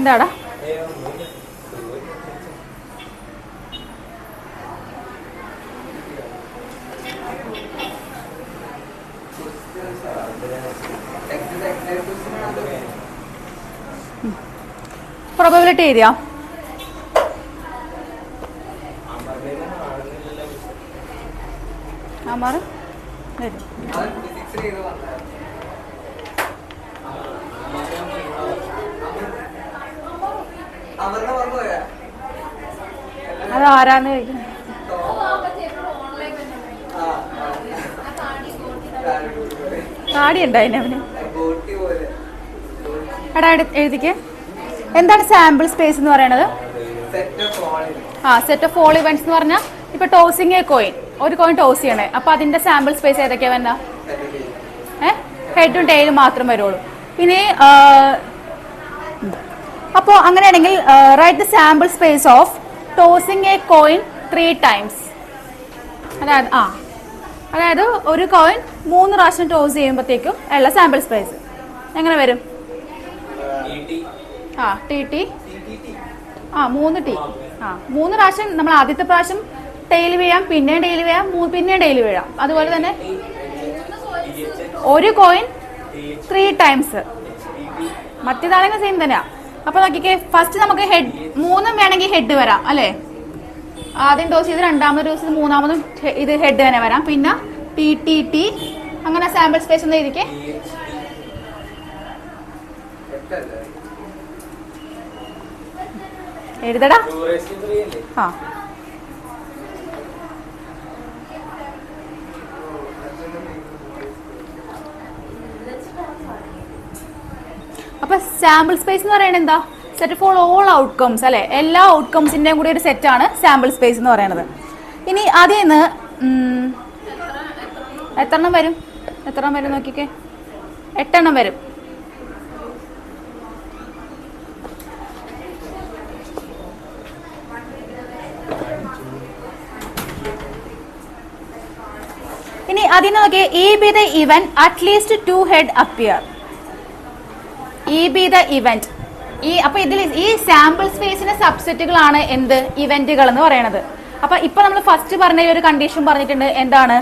എന്താടാ? Probability area വരും. അത് ആരാന്ന് ചോദിക്കുന്നത്? താടി ഉണ്ടായിന് അവന്. എടാ എഴുതിക്ക്. എന്താണ് സാമ്പിൾ സ്പേസ് എന്ന് പറയുന്നത്? സെറ്റ് ഓഫ് ഓൾ ഇവന്റ്സ് എന്ന് പറഞ്ഞാൽ ഇപ്പൊ ടോസിങ് എ കോയിൻ, ഒരു കോയിൻ ടോസ് ചെയ്യണേ, അപ്പൊ അതിന്റെ സാമ്പിൾ സ്പേസ് ഏതൊക്കെയാ വന്ന? ഹെഡും ടെയിലും മാത്രം വരുള്ളൂ. പിന്നെ അപ്പോൾ അങ്ങനെയാണെങ്കിൽ write the sample space of tossing A coin 3 times. അതായത് ഒരു കോയിൻ 3 പ്രാവശ്യം ടോസ് ചെയ്യുമ്പോഴത്തേക്കും ഉള്ള സാമ്പിൾ സ്പേസ് എങ്ങനെ വരും? TT 3 T. 3 പ്രാവശ്യം നമ്മൾ ആദ്യത്തെ പ്രാവശ്യം ടെയിൽ വീഴാം, പിന്നെയും ടെയിൽ വീഴാം, പിന്നെയും ടെയിൽ വീഴാം. അതുപോലെ തന്നെ ഒരു കോയിൻ 3 times. മറ്റേതാണെങ്കിൽ സെയിം തന്നെയാ. അപ്പൊ നോക്കിക്കേ, ഫസ്റ്റ് നമുക്ക് ഹെഡ് 3 വേണമെങ്കിൽ ഹെഡ് വരാം അല്ലേ? ആദ്യം ടോസ് ചെയ്ത് രണ്ടാമത് ടോസ് ചെയ്ത് മൂന്നാമതും ഇത് ഹെഡ് തന്നെ വരാം. പിന്നെ TTT അങ്ങനെ സാമ്പിൾ സ്പേസ് ഒന്ന് എഴുതിക്കേ. എഴുതടാ. അപ്പൊ സാമ്പിൾ സ്പേസ് എന്ന് പറയുന്നത് എന്താ? സെറ്റ് ഫോർ ഓൾ ഔട്ട്കംസ് അല്ലെ? എല്ലാ ഔട്ട്കംസിന്റെയും കൂടി ഒരു സെറ്റാണ് സാമ്പിൾ സ്പേസ് എന്ന് പറയുന്നത്. ഇനി അതിന്ന് എത്രണ്ണം വരും? നോക്കിക്കേ, 8 എണ്ണം വരും. ഇനി അതിന് നോക്കിയേ, E be the event at least 2 head appear. E be the event. അപ്പൊ ഇതിൽ ഈ സാമ്പിൾ സ്പേസിന്റെ സബ്സെറ്റുകളാണ് എന്ത്? ഇവന്റുകൾ എന്ന് പറയുന്നത്. അപ്പൊ ഇപ്പൊ നമ്മൾ ഫസ്റ്റ് പറഞ്ഞ ഒരു കണ്ടീഷൻ പറഞ്ഞിട്ടുണ്ട്. എന്താണ്?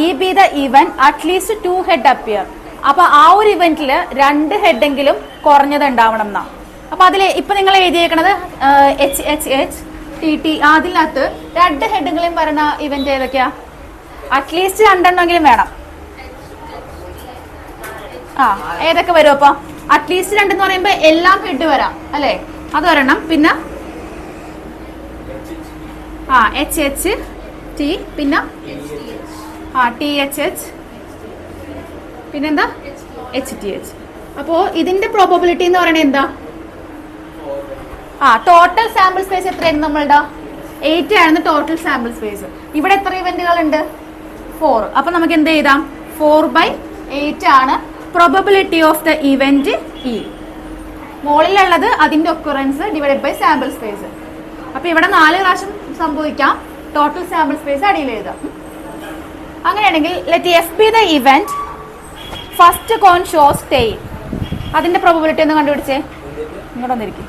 E be the event at least 2 head appear. അപ്പൊ ആ ഒരു ഇവന്റില് 2 ഹെഡെങ്കിലും കുറഞ്ഞത് ഉണ്ടാവണം എന്നാ. അപ്പൊ അതില് ഇപ്പൊ നിങ്ങൾ എഴുതിയേക്കണത് HHH TT. അതിനകത്ത് 2 ഹെഡെങ്കിലും വരുന്ന ഇവന്റ് ഏതൊക്കെയാ? അറ്റ്ലീസ്റ്റ് 2 എണ്ണമെങ്കിലും വേണം. ഏതൊക്കെ വരും? അപ്പൊ അറ്റ്ലീസ്റ്റ് 2 എന്ന് പറയുമ്പോ എല്ലാം ഹെഡ് വരാം അല്ലെ? അത് ഒരെണ്ണം. പിന്നെ HHT, പിന്നെ THH, പിന്നെന്താ? HTH. അപ്പോ ഇതിന്റെ പ്രോബബിലിറ്റി എന്ന് പറയുന്നത് എന്താ? ടോട്ടൽ സാമ്പിൾ സ്പേസ് എത്രയായിരുന്നു നമ്മളുടെ? 8 ആയിരുന്നു ടോട്ടൽ സാമ്പിൾ സ്പേസ്. ഇവിടെ എത്ര ഇവന്റുകൾ ഉണ്ട്? 4. അപ്പൊ നമുക്ക് എന്ത് ചെയ്താം? 4/8 ആണ് probability of the event E. മുകളിലുള്ളത് അതിന്റെ occurrence divide by sample space. അപ്പൊ ഇവിടെ 4 പ്രാവശ്യം സംഭവിക്കാം. ടോട്ടൽ സാമ്പിൾ സ്പേസ് അടിയിൽ എഴുതാം. അങ്ങനെയാണെങ്കിൽ let F be the event first coin shows tail. അതിന്റെ പ്രോബബിലിറ്റി ഒന്ന് കണ്ടുപിടിച്ചേ. ഇങ്ങോട്ട് വന്നിരിക്കും.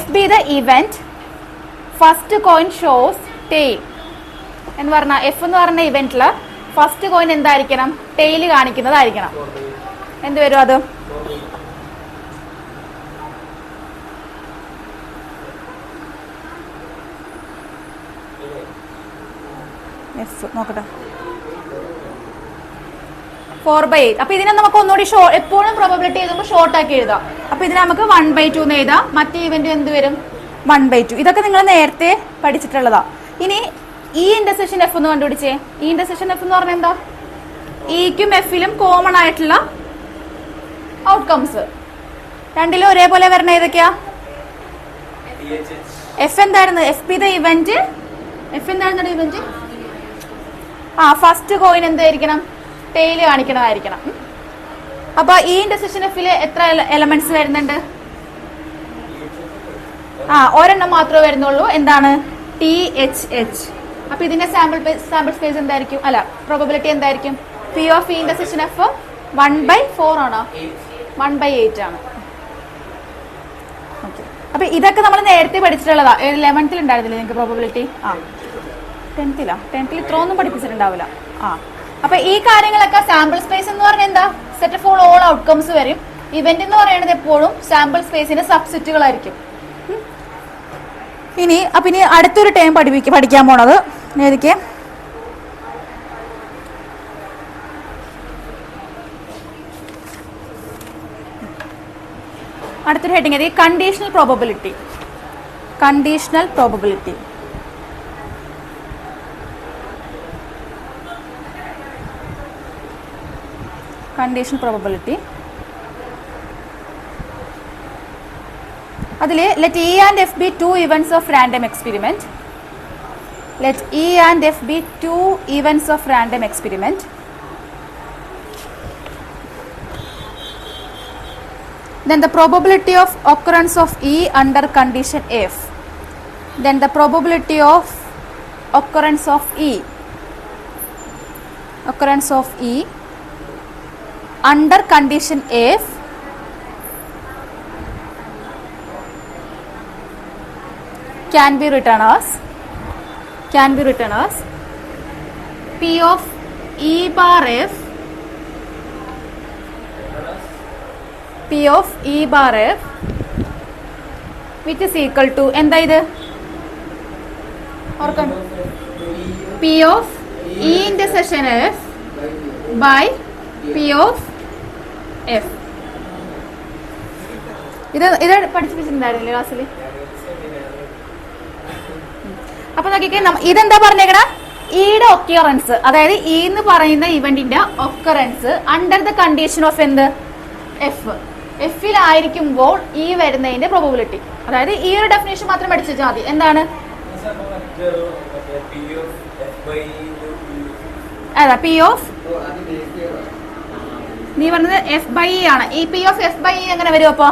F be the event first coin shows tail എന്ന് പറഞ്ഞാൽ F എന്ന് പറഞ്ഞ ഇവന്റില് ഫസ്റ്റ് കോയിൻ എന്തായിരിക്കണം? ടെയിൽ കാണിക്കുന്നതായിരിക്കണം. എന്ത് വരും അത്? നോക്കട്ടെ. 4/8. അപ്പൊ ഇതിനെ നമുക്ക് ഒന്നുകൂടി എപ്പോഴും പ്രോബബിലിറ്റി എഴുതുമ്പോൾ ഷോർട്ട് ആക്കി എഴുതാം. അപ്പൊ ഇതിനെ നമുക്ക് 1/2 എന്ന് എഴുതാം. മറ്റേ ഇവന്റ് എന്ത് വരും? 1/2. ഇതൊക്കെ നിങ്ങൾ നേരത്തെ പഠിച്ചിട്ടുള്ളതാ. ഇനി ഈ ഇന്റർസെക്ഷൻ F എന്ന് കണ്ടുപിടിച്ചേ. ഈ ഇന്റർസെക്ഷൻ F എന്ന് പറഞ്ഞാൽ എന്താ? ഇക്കും എഫിലും കോമൺ ആയിട്ടുള്ള ഔട്ട്കംസ് രണ്ടിലും ഒരേപോലെ വരണ ഏതൊക്കെയാ? F എന്തായിരുന്നു? F be the event. F എന്തായിരുന്നു ഇവന്റ്? ഫസ്റ്റ് കോയിൻ എന്തായിരിക്കണം? ടെയിൽ കാണിക്കണതായിരിക്കണം. അപ്പൊ ഈ ഇന്റർസെക്ഷൻ എഫില് എത്ര എലമെന്റ്സ് വരുന്നുണ്ട്? ഒരെണ്ണം മാത്രമേ വരുന്നുള്ളൂ. എന്താണ്? THH. അപ്പൊ ഇതിന്റെ സാമ്പിൾ സ്പേസ് എന്തായിരിക്കും? അല്ല, പ്രോബബിലിറ്റി എന്തായിരിക്കും? P of E intersection F 1/4 ആണോ? 1/8 ആണ്. ഓക്കെ. അപ്പൊ ഇതൊക്കെ നമ്മൾ നേരത്തെ പഠിച്ചിട്ടുള്ളതാ. 11th ഉണ്ടായിരുന്നില്ലേ നിങ്ങൾക്ക് പ്രോബബിലിറ്റി? ആ 10th ഇത്രയൊന്നും പഠിപ്പിച്ചിട്ടുണ്ടാവില്ല. ആ അപ്പൊ ഈ കാര്യങ്ങളൊക്കെ സാമ്പിൾ സ്പേസ് എന്ന് പറഞ്ഞാൽ എന്താ? സെറ്റ് ഓഫ് ഓൾ ഔട്ട്കംസ് വരും. ഇവന്റ് എന്ന് പറയുന്നത് എപ്പോഴും സാമ്പിൾ സ്പേസിന്റെ സബ്സെറ്റുകളായിരിക്കും. ഇനി അടുത്തൊരു ടൈം പഠിക്കാൻ പോണത് ഏതൊക്കെ? അടുത്തൊരു ഹെഡിങ് ഏത്? Conditional probability. Conditional probability. Conditional probability. അതിൽ let E and F be two events of random experiment. Let E and F be two events of random experiment. Then the probability of occurrence of E under condition F. Then the probability of occurrence of E under condition F can be written as P of E bar F which is equal to എന്താ ഇത്? ഓർക്കണം, P of E intersection F by P of F. ഇത് പഠിപ്പിച്ചിട്ടുണ്ടായിരുന്നില്ലേ ക്ലാസ്സിൽ? അപ്പൊ നോക്കിക്കേ, ഇതെന്താ പറഞ്ഞേക്കണ? ഈയുടെ occurrence, അതായത് ഇ എന്ന് പറയുന്ന ഇവന്റിന്റെ occurrence under the condition of എന്ത്? എഫ്. എഫിലായിരിക്കുമ്പോൾ ഈ വരുന്നതിന്റെ പ്രോബബിലിറ്റി. അതായത് ഈ ഒരു ഡെഫിനേഷൻ മാത്രം പഠിച്ചാൽ മതി. എന്താണ്? അതാ പി ഓഫ്, നീ പറഞ്ഞത് എഫ് ബൈ ഇ ആണ്. ഈ P of F by E എങ്ങനെ വരും? അപ്പൊ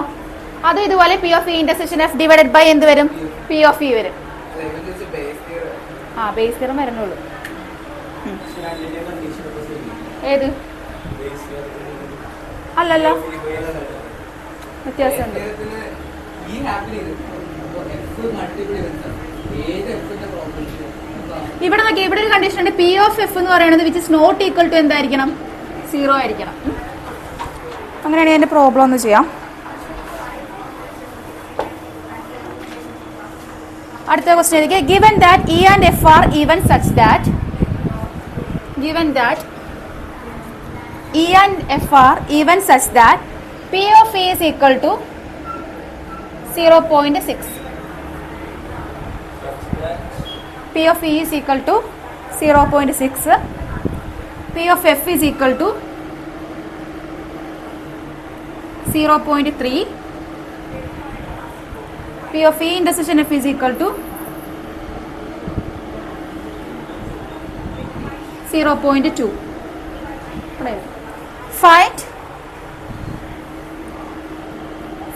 അത് ഇതുപോലെ P of E intersection F divided by എന്ത് വരും? പി ഓഫ് ഇ വരും. ബേസ് തിയറം വരണുള്ളൂ. ഏത്? അല്ലല്ലോ, വ്യത്യാസമുണ്ട്. ഇവിടെ നോക്കി, ഇവിടെ ഒരു കണ്ടീഷൻ ഉണ്ട്. പി ഓഫ് എഫ് എന്ന് പറയുന്നത് which is not equal to എന്തായിരിക്കണം? 0 ആയിരിക്കണം. അങ്ങനെയാണെങ്കിൽ അതിന്റെ പ്രോബ്ലം ഒന്ന് ചെയ്യാം. അടുത്ത ക്വസ്റ്റ്യൻ ഏതൊക്കെ? Given that E and F are even such that P of E is equal to 0.6. P of E is equal to 0.6. P of F is equal to 0.3. P of E intersection F is equal to 0.2.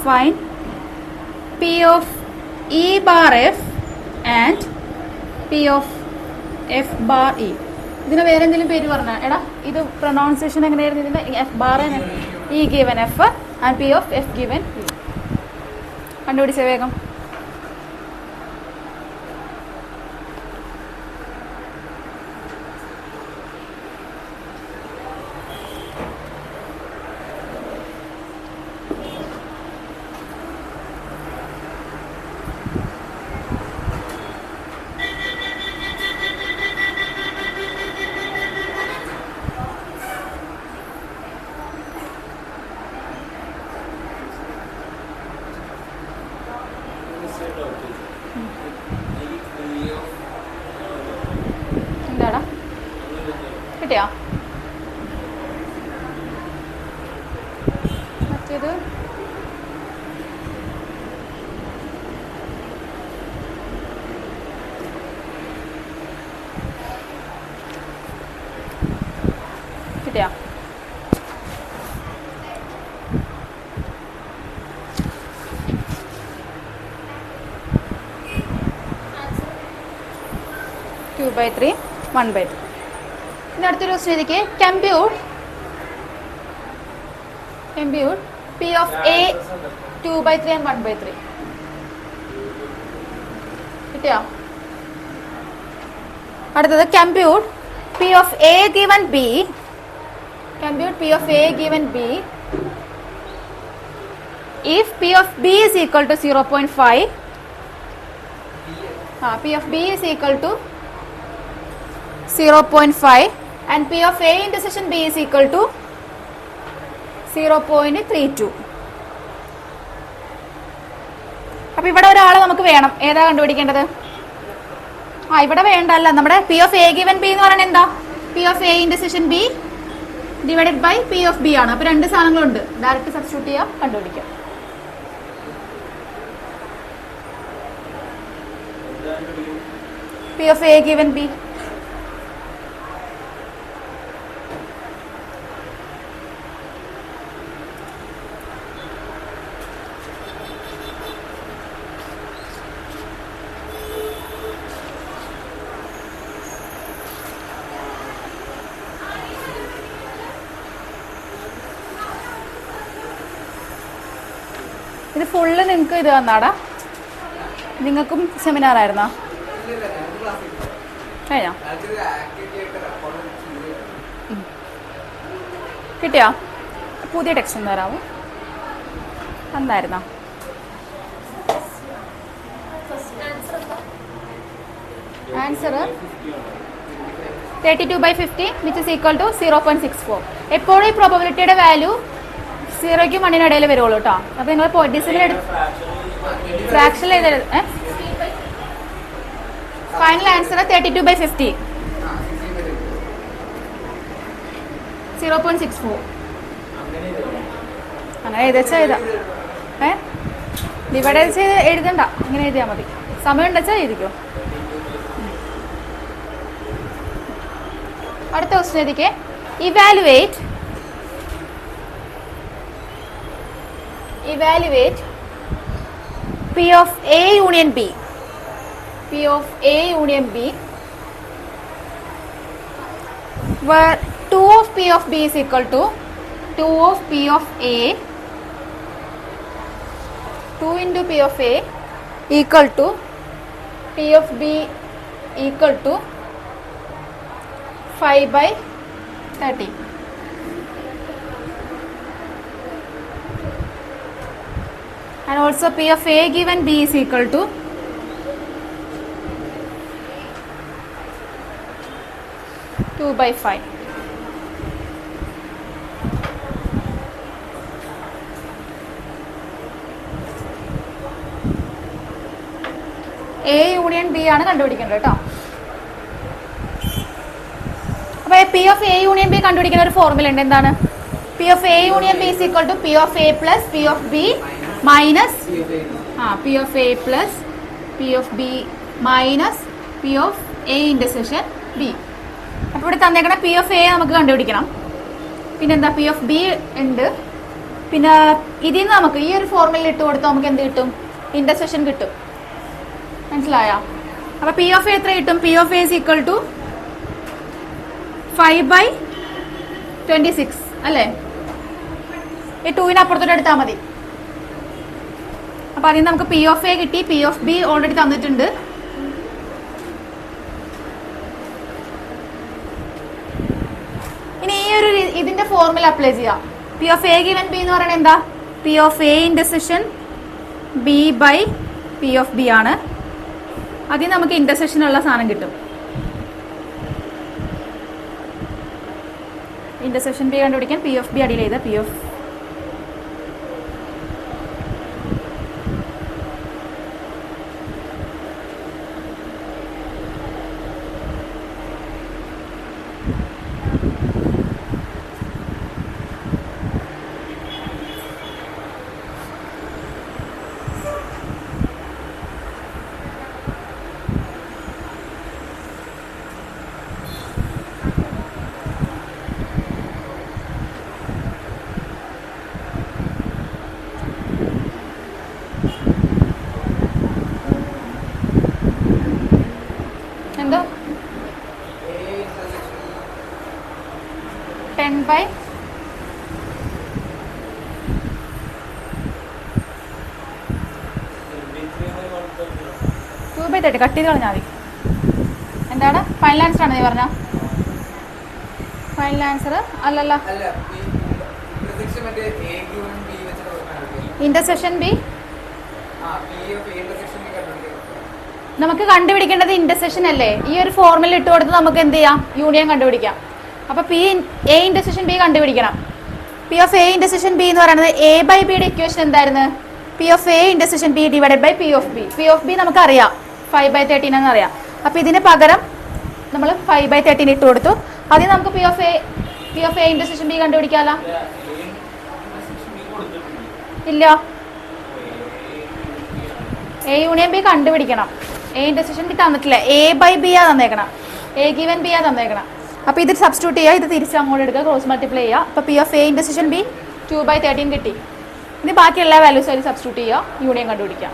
Find P of E bar F and P of F bar E. ഇതിന് വേറെ എന്തെങ്കിലും പേര് പറഞ്ഞാൽ എടാ, ഇത് pronunciation എങ്ങനെയായിരുന്നു ഇതിന്റെ? F bar E given F and P of F given E. കണ്ടുപിടിച്ച വേഗം. എന്താടാ കിട്ടിയാ? മറ്റേത് കിട്ടിയാ? Two by 3 1/3. ഇനി അടുത്തൊരു ക്വസ്റ്റ്യൻ ഇരിക്കെ, compute P of A 2/3 and 1/3. കിട്ടിയോ? അടുത്തത് compute P of A given B. Compute P of A given B if p of b is equal to 0.5. P of b is equal to 0.5 and p of a intersection b is equal to 0.32. അപ്പൊ ഇവിടെ ഒരാളെ നമുക്ക് വേണം. ഏതാ കണ്ടുപിടിക്കേണ്ടത്? ഇവിടെ വേണ്ടല്ല, നമ്മുടെ P of A given B എന്ന് പറയുന്നത് എന്താ? P of A intersection B divided by P of B ആണ്. അപ്പൊ രണ്ട് സാധനങ്ങളുണ്ട്, ഡയറക്റ്റ് സബ്സ്റ്റിറ്റ്യൂട്ട് ചെയ്യാം, കണ്ടുപിടിക്കാം. P of A given B. ഇത് ഫുള്ള് നിങ്ങൾക്ക് ഇത് തന്നാടാ? നിങ്ങൾക്കും സെമിനാർ ആയിരുന്നോ? കഴിഞ്ഞോ? കിട്ടിയോ? പുതിയ ടെക്സ്റ്റ് ഒന്ന് തരാമോ? വന്നായിരുന്നോ? Answer 32/50 which is equal to 0.64. എപ്പോഴും ഈ പ്രോബബിലിറ്റിയുടെ വാല്യൂ 0ക്കും 1നും ഇടയിൽ വരുള്ളൂ കേട്ടോ. അപ്പൊ നിങ്ങൾ ഡിസിമൽ ഫ്രാക്ഷനിൽ എഴുതരുത്. Final answer 32/50 0.64. അങ്ങനെ എഴുതച്ചാ എഴുതാം. ഡിവൈഡ് ചെയ്ത് എഴുതണ്ട, ഇങ്ങനെ എഴുതിയാൽ മതി. സമയം ഉണ്ടെച്ചാൽ എഴുതിക്കോ. അടുത്ത ക്വസ്റ്റ്യൻ എഴുതിക്കേ. Evaluate P of A union B. P of A union B where 2 of P of B is equal to 2 of P of A 2 into P of A equal to P of B equal to 5/30. And also P of A given B is equal to 2/5. A union B ആണ് കണ്ടുപിടിക്കേണ്ടത് കേട്ടോ. അപ്പൊ P of A union B കണ്ടുപിടിക്കുന്ന ഒരു formula ഉണ്ട്. എന്താണ്? P of A union B is equal to P of A plus P of B minus P of A plus P of B minus P of A intersection B. അപ്പോൾ ഇവിടെ തന്നേക്കണ P of A നമുക്ക് കണ്ടുപിടിക്കണം. പിന്നെന്താ? P of B ഉണ്ട്. പിന്നെ ഇതിൽ നിന്ന് നമുക്ക് ഈ ഒരു ഫോർമുല ഇട്ട് കൊടുത്താൽ നമുക്ക് എന്ത് കിട്ടും? ഇന്റർസെക്ഷൻ കിട്ടും. മനസ്സിലായോ? അപ്പൊ P of A എത്ര കിട്ടും? P of A is equal to 5/26 അല്ലേ? ഈ 2ന് അപ്പുറത്തോട്ട് എടുത്താൽ മതി. അപ്പൊ അതിന് നമുക്ക് P of A കിട്ടി. P of B ഓൾറെഡി തന്നിട്ടുണ്ട്. ഇനി ഈ ഒരു ഇതിന്റെ ഫോർമുല അപ്ലൈ ചെയ്യാം. P of A given B എന്ന് പറയുന്നത് എന്താ? P of A intersection B by P of B ആണ്. അതിൽ നമുക്ക് ഇന്റർസെക്ഷൻ ഉള്ള സാധനം കിട്ടും. ഇന്റർസെക്ഷൻ B കണ്ടുപിടിക്കാൻ P of B അടിയിൽ ചെയ്ത P of 4/30 കട്ട് ചെയ്ത് കളഞ്ഞാൽ മതി. എന്താണ് ഫൈനൽ ആൻസർ ആണ് നീ പറഞ്ഞ? ഫൈനൽ ആൻസർ അല്ലല്ല, ഇന്റർസെക്ഷൻ ബി നമുക്ക് കണ്ടുപിടിക്കേണ്ടത് ഇന്റർസെക്ഷൻ അല്ലേ? ഈ ഒരു ഫോർമുല ഇട്ട് കൊടുത്ത് നമുക്ക് എന്ത് ചെയ്യാം? യൂണിയൻ കണ്ടുപിടിക്കാം. അപ്പോൾ പി എ ഇന്റർസെക്ഷൻ ബി കണ്ടുപിടിക്കണം. P of A intersection B എന്ന് പറയുന്നത് എ ബൈ ബിയുടെ ഇക്വേഷൻ എന്തായിരുന്നു? P of A intersection B divided by P of B. P of B നമുക്കറിയാം 5/13 എന്നറിയാം. അപ്പോൾ ഇതിന് പകരം നമ്മൾ 5/13 ഇട്ട് കൊടുത്തു. അതിന് നമുക്ക് P of A intersection B കണ്ടുപിടിക്കാമല്ലോ. ഇല്ല, എ യൂണിയൻ ബി കണ്ടുപിടിക്കണം. എ ഇന്റർസെക്ഷൻ ബി തന്നിട്ടില്ല, എ ബൈ ബി ആ തന്നേക്കണം, എ ഗിവൻ ബി ആ തന്നേക്കണം. അപ്പോൾ ഇത് സബ്സ്റ്റിറ്റ്യൂട്ട് ചെയ്യുക, ഇത് തിരിച്ച് അങ്ങോട്ട് എടുക്കുക, ക്രോസ് മൾട്ടിപ്ലൈ ചെയ്യുക. അപ്പോൾ P of A intersection B 2/13 കിട്ടി. ഇനി ബാക്കി എല്ലാ വാല്യൂസും അതിൽ സബ്സ്റ്റിറ്റ്യൂട്ട് ചെയ്യുക, യൂണിയൻ കണ്ടുപിടിക്കാം.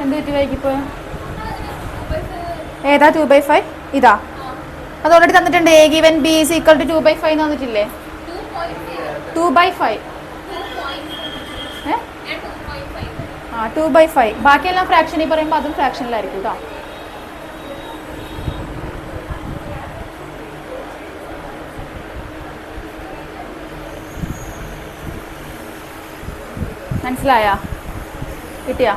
എന്ത് പറ്റി വൈകിപ്പോൾ? ഏതാ 2/5? ഇതാ, അത് ഓൾറെഡി തന്നിട്ടുണ്ട്. A given B is equal to 2/5 തന്നിട്ടില്ലേ? 2/5. 2/5. ബാക്കിയെല്ലാം ഫ്രാക്ഷനിൽ പറയുമ്പോൾ അതും ഫ്രാക്ഷനിലായിരിക്കും കേട്ടോ. മനസ്സിലായാ? കിട്ടിയാ?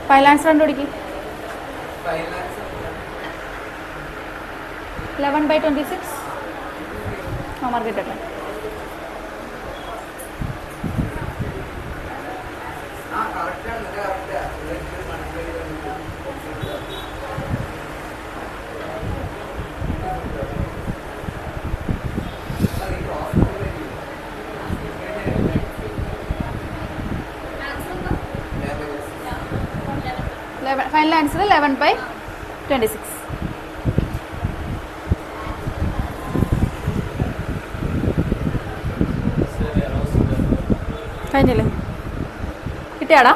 ഫൈനൽ ആൻസർ കണ്ടുപിടിക്കും. 11/26 മാർക്ക് കിട്ടട്ടെ. Final answer 11/26. കഴിഞ്ഞില്ലേ? കിട്ടിയാടാ?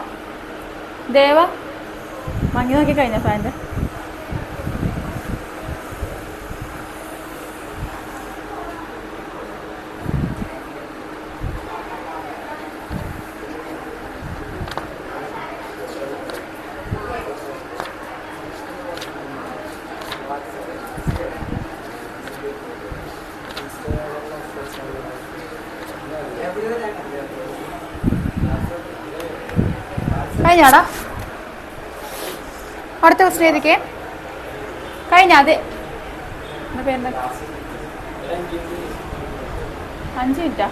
ദേവ വാങ്ങി നോക്കി കഴിഞ്ഞ ഫാൻ്റെ? കഴിഞ്ഞാടാ? അടുത്ത ക്വസ്റ്റ്യൻ ഏതൊക്കെ കഴിഞ്ഞ? അതെ, പേരെന്താ? 5 മിനിറ്റാ?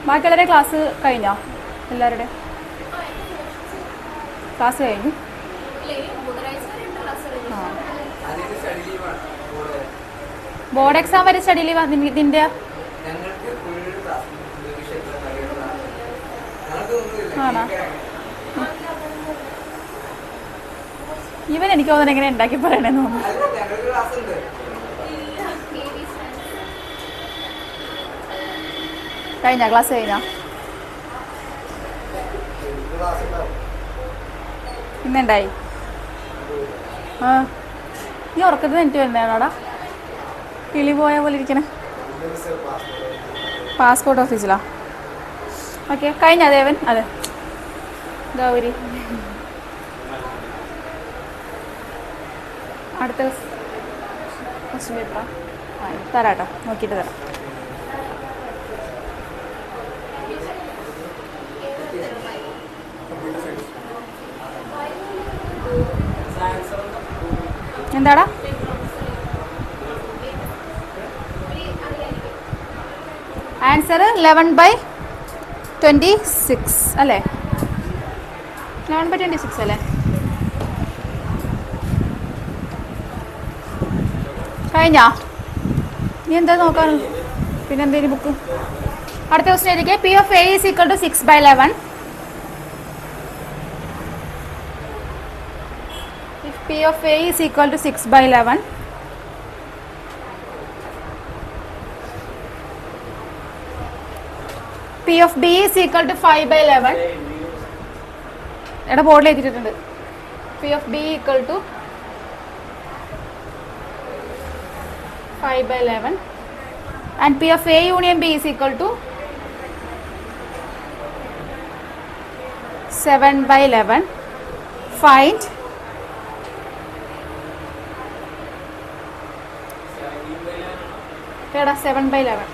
ബാക്കിയുള്ളവരുടെ ക്ലാസ് കഴിഞ്ഞോ? എല്ലാവരുടെ ക്ലാസ് കഴിഞ്ഞു. ബോർഡ് എക്സാം വരെ സ്റ്റഡി ലീവ് ഇതിൻ്റെ ആണോ? ഇവൻ എനിക്ക് തോന്നുന്നു എങ്ങനെ ഉണ്ടാക്കി പറയണേന്ന് തോന്നുന്നു. കഴിഞ്ഞ ക്ലാസ് കഴിഞ്ഞോ? ഇന്നുണ്ടായി? ആ, നീ ഉറക്കത്തിൽ എനിക്ക് വരുന്നതാണോടാ? കിളി പോയ പോലെ ഇരിക്കണേ. പാസ്പോർട്ട് ഓഫീസിലാ? ഓക്കെ, കഴിഞ്ഞ ദേവൻ? അതെ, ഗൗരി. അടുത്ത ക്വസ്റ്റ്യൻ പേപ്പറാ? തരാട്ടോ, നോക്കിയിട്ട് തരാം. എന്താടാ? ആൻസർ 11/26 അല്ലേ? 11/26 അല്ലേ? കഴിഞ്ഞാ? നീ എന്താ നോക്കാൻ? പിന്നെ എന്തേലും ബുക്ക്? അടുത്ത ക്വസ്റ്റ്യൻ ഏതൊക്കെ? P of A is equal to 6/11. If P of A is equal to 6/11, P of B is equal to 5/11. എടാ ബോർഡിൽ എഴുതിയിട്ടുണ്ട്. P of B equal to 5/11 and P of A union B is equal to 7/11. Find കേടാ 7/11.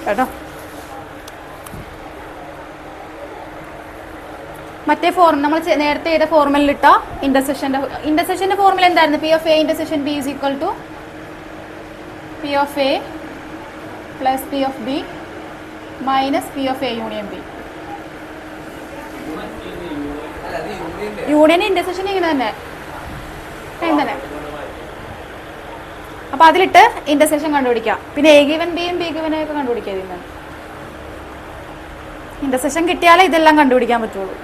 കേട്ടോ മറ്റേ നമ്മൾ നേരത്തെ ചെയ്ത ഫോർമുലയിൽ ഇട്ട ഇന്റർസെക്ഷന്റെ ഫോർമുല എന്തായിരുന്നു? P of A intersection B is equal to P of A plus P of B minus P of A union B. Union intersection ഇങ്ങനെ തന്നെ അപ്പൊ അതിലിട്ട് ഇന്റർസെക്ഷൻ കണ്ടുപിടിക്കാം. പിന്നെ എ ഗിവൻ ബിയും ബി ഗിവനും ഒക്കെ കണ്ടുപിടിക്കാം. ഇതിൽ നിന്ന് ഇന്റർസെക്ഷൻ കിട്ടിയാലേ ഇതെല്ലാം കണ്ടുപിടിക്കാൻ പറ്റുള്ളൂ.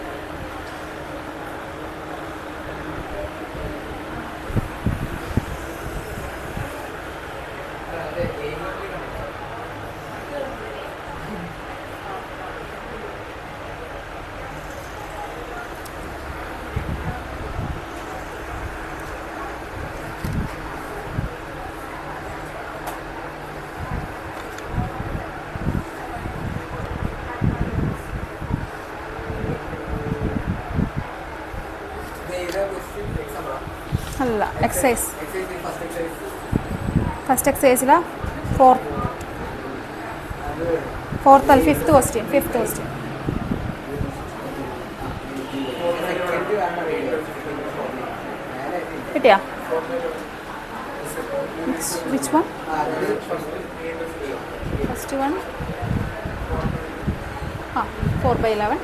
അല്ല എക്സസൈസ് ഫസ്റ്റ് എക്സസൈസിലാ ഫോർത്ത് അല്ല ഫിഫ്ത്ത് ക്വസ്റ്റ്യൻ കിട്ടിയാ? Which one? First one 4/11.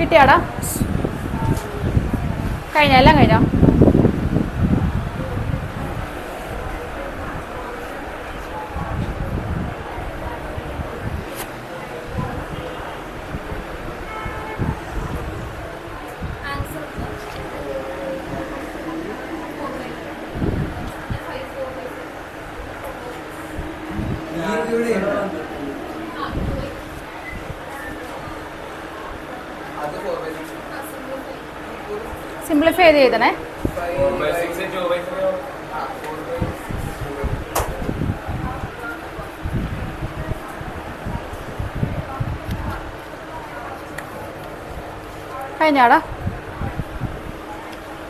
കിട്ടിയാടാ? കഴിഞ്ഞ എല്ലാം കഴിഞ്ഞോ? സിംപ്ലിഫൈ ചെയ്ത് എഴുതണേ. കഴിഞ്ഞാടാ?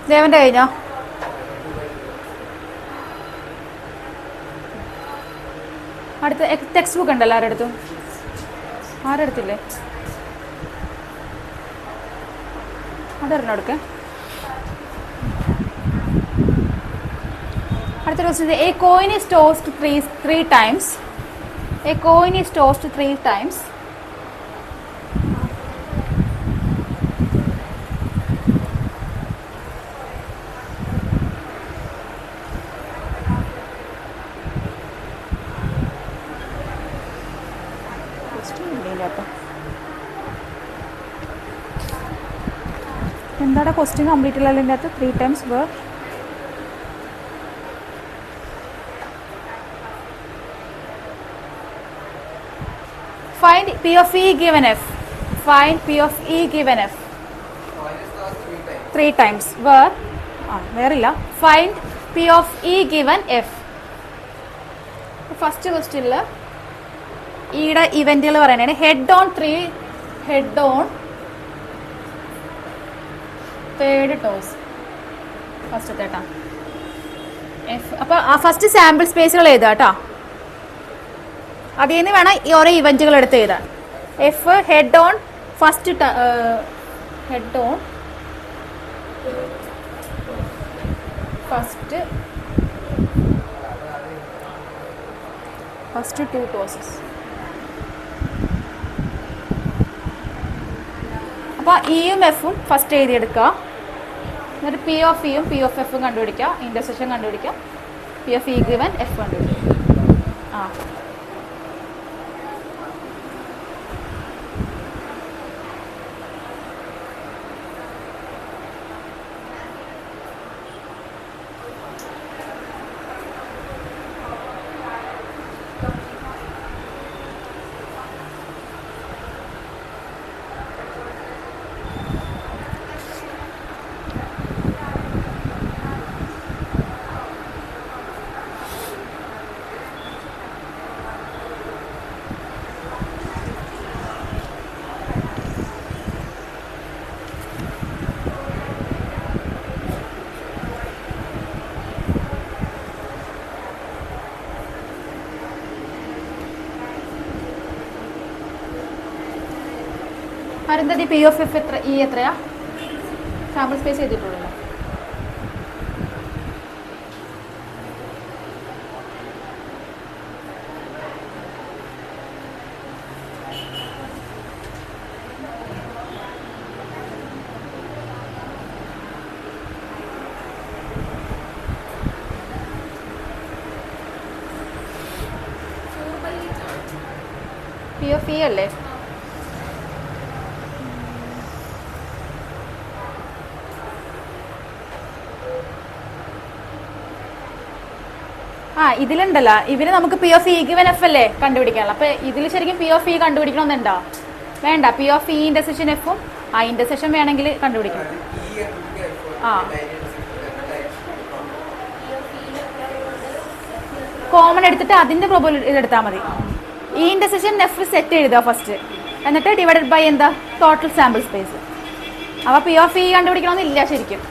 ദേവന്റെ കഴിഞ്ഞോ? അടുത്ത ടെക്സ്റ്റ് ബുക്ക് ഉണ്ടല്ലോ ആരെടുത്തും? ആരെടുത്തില്ലേ? അതൊരെണ്ണം എടുക്കേ. അടുത്ത question, a coin is tossed three times. A coin is tossed 3 times. എന്താണ് ക്വസ്റ്റ്യൻ കംപ്ലീറ്റ് അല്ല അതിൻ്റെ അകത്ത്? 3 times where find P of E given F. Find P of E given F. 3 times. Where illa. Find P of E given F. First question la ida event il parayanane head on 3 head on third toss. First theta. F appo first sample space കൾ എഴുതാ ട്ടോ. അതിൽ നിന്ന് വേണം ഈ ഓരോ ഇവൻറ്റുകൾ എടുത്ത് എഴുതാൻ. F head on first head on first 2 ടോസസ്. അപ്പോൾ ഇയും എഫും ഫസ്റ്റ് എഴുതിയെടുക്കുക. എന്നിട്ട് പി ഓഫ് ഇയും പി ഓഫ് എഫും കണ്ടുപിടിക്കുക. ഇൻ്റർസെക്ഷൻ കണ്ടുപിടിക്കുക. P of E given F കണ്ടുപിടിക്കുക. അരുന്ധതി പി ഓഫ് എഫ് എത്ര ഇ എത്രയാ? സാമ്പിൾ സ്പേസ് ചെയ്തിട്ടുള്ളൂ. പി ഓഫ് ഇ അല്ലേ? ഇതിലുണ്ടല്ലോ, ഇവര് നമുക്ക് P of E given F അല്ലേ കണ്ടുപിടിക്കാനുള്ള. അപ്പൊ ഇതിൽ ശരിക്കും പി ഓഫ് ഇ കണ്ടുപിടിക്കണമെന്നുണ്ടോ? വേണ്ട. പി ഓഫ് ഇ ഇന്റർസെക്ഷൻ എഫും ഇന്റർസെക്ഷൻ വേണമെങ്കിൽ കണ്ടുപിടിക്കണം. കോമൺ എടുത്തിട്ട് അതിന്റെ പ്രോബബിലിറ്റി ഇതെടുത്താൽ മതി. ഈ ഇന്റർസെക്ഷൻ എഫ് സെറ്റ് എഴുതുക ഫസ്റ്റ്, എന്നിട്ട് ഡിവൈഡഡ് ബൈ എന്താ ടോട്ടൽ സാമ്പിൾ സ്പേസ്. അപ്പൊ പി ഓഫ് ഇ കണ്ടുപിടിക്കണമെന്നില്ല ശരിക്കും.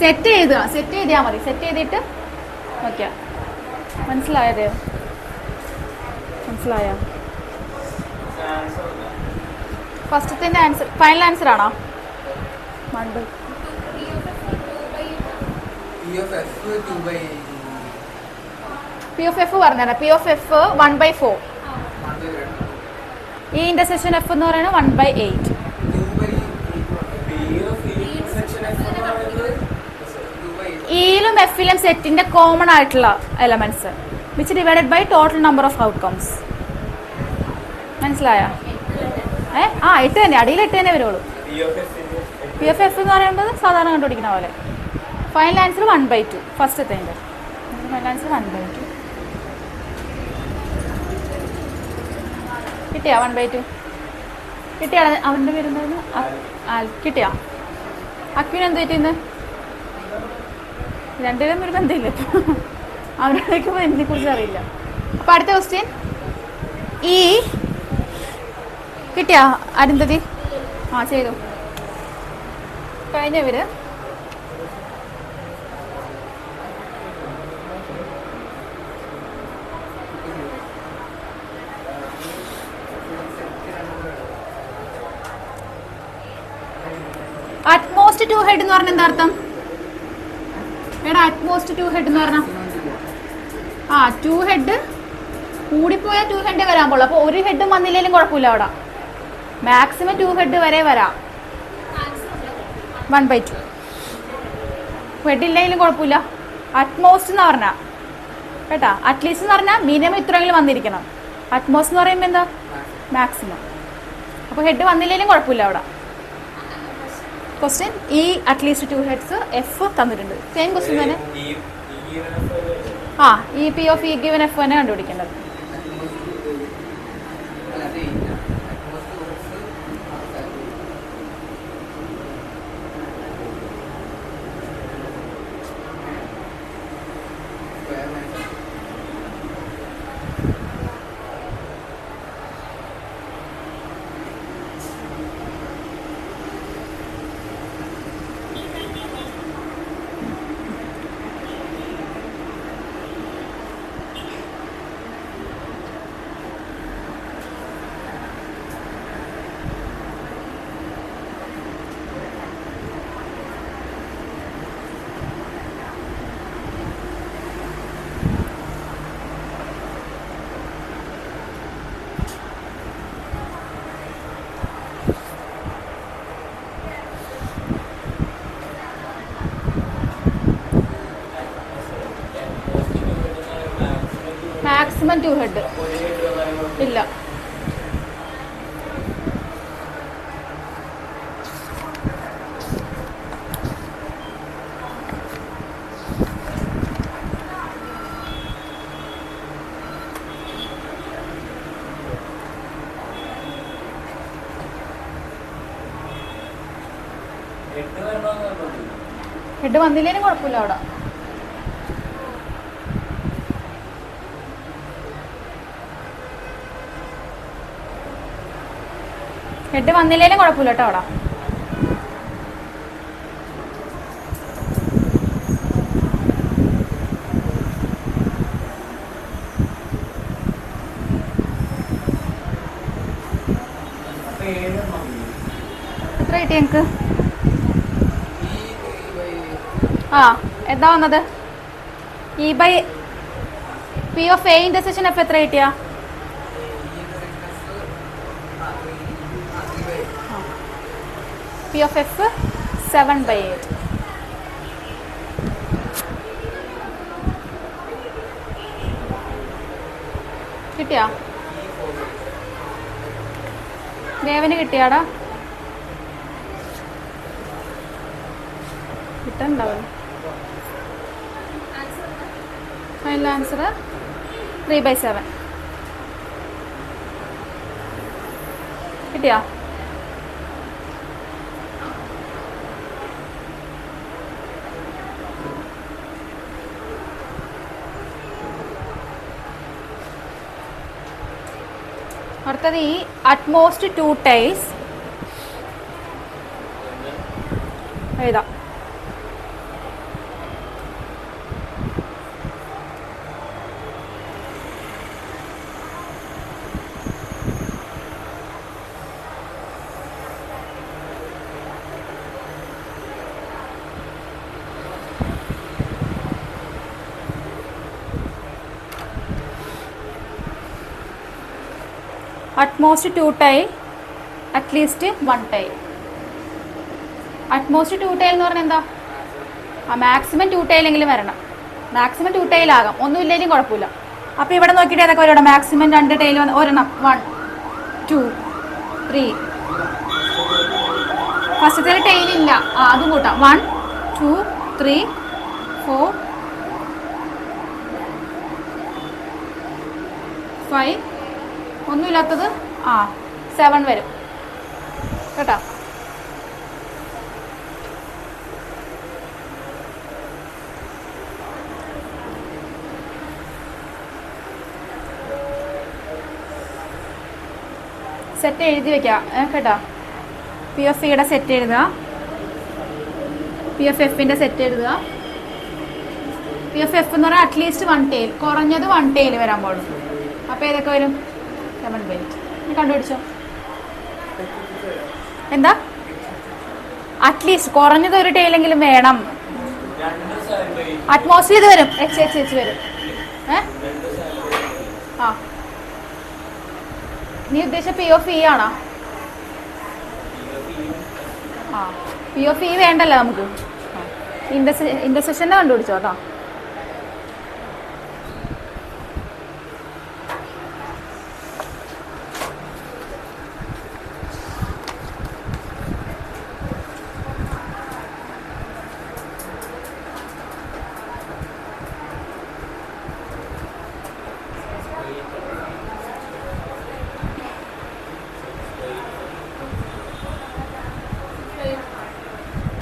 സെറ്റ് എഴുതുക, സെറ്റ് എഴുതിയാൽ മതി. സെറ്റ് ചെയ്തിട്ട് ഓക്കെ. മനസ്സിലായോ? മനസ്സിലായോ? ഫസ്റ്റത്തെ ആൻസർ ഫൈനൽ ആൻസർ ആണോ? പി ഓഫ് എഫ് പറഞ്ഞാൽ പി ഓഫ് എഫ് 1/4. ഈ ഇന്റർസെക്ഷൻ എഫ് എന്ന് പറയുന്നത് 1/8. ഇയിലും എഫിലും സെറ്റിന്റെ കോമൺ ആയിട്ടുള്ള elements which divided by total number of outcomes. മനസ്സിലായോ? 8 തന്നെ, അടിയിൽ 8 തന്നെ വരുള്ളൂ. പി ഓഫ് എഫ് എന്ന് പറയുന്നത് സാധാരണ കണ്ടുപിടിക്കുന്ന പോലെ. Final answer 1/2. ഫസ്റ്റത്തെ ഫൈനൽ ആൻസർ 1/2. കിട്ടിയാ? 1/2 കിട്ടിയാ? അവന്റെ പേരുണ്ടായിരുന്നു കിട്ടിയാ? അക്വിന് എന്ത് പറ്റിന്ന്? രണ്ടുപേരും ഒരു ബന്ധമില്ല. അവരോടൊക്കെ ഇതിനെ കുറിച്ച് അറിയില്ല. അപ്പൊ അടുത്ത ക്വസ്റ്റ്യൻ ഈ കിട്ടിയാ അരുന്ധതി? ചെയ്തു കഴിഞ്ഞവര്. അറ്റ്മോസ്റ്റ് 2 ഹെഡ് എന്ന് പറഞ്ഞ എന്താ അർത്ഥം? അറ്റ്മോസ്റ്റ് 2 ഹെഡ് എന്ന് പറഞ്ഞ 2 ഹെഡ് കൂടിപ്പോയാൽ 2 ഹെഡ് വരാൻ പോളൂ. അപ്പൊ ഒരു ഹെഡും വന്നില്ലെങ്കിലും കുഴപ്പമില്ല. അവിടെ മാക്സിമം 2 ഹെഡ് വരെ വരാം. 1/2 ഹെഡ് ഇല്ലെങ്കിലും കുഴപ്പമില്ല. അറ്റ്മോസ്റ്റ് എന്ന് പറഞ്ഞാൽ കേട്ടാ, അറ്റ്ലീസ്റ്റ് എന്ന് പറഞ്ഞാൽ മിനിമം ഇത്രയെങ്കിലും വന്നിരിക്കണം. അറ്റ്മോസ്റ്റ് എന്ന് പറയുമ്പോൾ എന്താ? മാക്സിമം. അപ്പോൾ ഹെഡ് വന്നില്ലെങ്കിലും കുഴപ്പമില്ല. അവിടെ ക്വസ്റ്റ്യൻ ഈ അറ്റ്ലീസ്റ്റ് 2 ഹെഡ്സ് എഫ് തന്നിട്ടുണ്ട്. സെയിം ക്വസ്റ്റ്യൻ തന്നെ. ഈ P of E given F തന്നെ കണ്ടുപിടിക്കേണ്ടത്. മാക്സിമം 2 ഹെഡ് ഇല്ല. ഹെഡ് വന്നില്ലേലും കുഴപ്പമില്ല. അവിടെ ഹെഡ് വന്നില്ലേലും കുഴപ്പമില്ല കേട്ടോ. അവിടെ കിട്ടി ഞങ്ങൾക്ക്? ആ എന്താ വന്നത്? E by P of A intersection F എത്ര കിട്ടിയ? P of F 7/8. കിട്ടിയാ? ദേവന് കിട്ടിയാടാ? കിട്ടണ്ടാവും. Final answer 3/7. കിട്ടിയാ? അടുത്തത് ഈ അറ്റ്മോസ്റ്റ് 2 ടൈൽസ് എഴുതാം. At most 2 tail, at least 1 tail. At most 2 tail എന്ന് പറഞ്ഞാൽ എന്താ? മാക്സിമം 2 ടൈലെങ്കിലും വരണം. മാക്സിമം 2 ടൈൽ ആകാം, ഒന്നുമില്ലെങ്കിലും കുഴപ്പമില്ല. അപ്പോൾ ഇവിടെ നോക്കിയിട്ട് ഏതൊക്കെ വരും? മാക്സിമം 2 ടൈൽ ഒരെണ്ണം 1 2 3. ഫസ്റ്റത്തെ ടൈലില്ല, അതും കൂട്ടാം. 1 2 3 4 5. ഒന്നുമില്ലാത്തത് 7 വരും കേട്ടോ. സെറ്റ് എഴുതി വെക്കാം കേട്ടോ. പി എഫ് ഇയുടെ സെറ്റ് എഴുതുക, പി എഫ് എഫിൻ്റെ സെറ്റ് എഴുതുക. പി എഫ് എഫ് എന്ന് പറഞ്ഞാൽ അറ്റ്ലീസ്റ്റ് 1 ടൈൽ, കുറഞ്ഞത് 1 ടൈൽ വരാൻ പാടുള്ളൂ. അപ്പോൾ ഏതൊക്കെ വരും? 7/8. കണ്ടുപിടിച്ചോ? എന്താ? അറ്റ്ലീസ്റ്റ് കുറഞ്ഞത് ഒരു ടൈലെങ്കിലും വേണം. അറ്റ്മോസ്ഫിയർ ഇത് വരും, എച്ച് വരും. നീ ഉദ്ദേശിച്ച പി ഓഫ് ഇ ആണോ? പി ഓഫ് ഇ വേണ്ടല്ലോ നമുക്ക്. ഇന്റർസെക്ഷനെ കണ്ടുപിടിച്ചോ കേട്ടോ.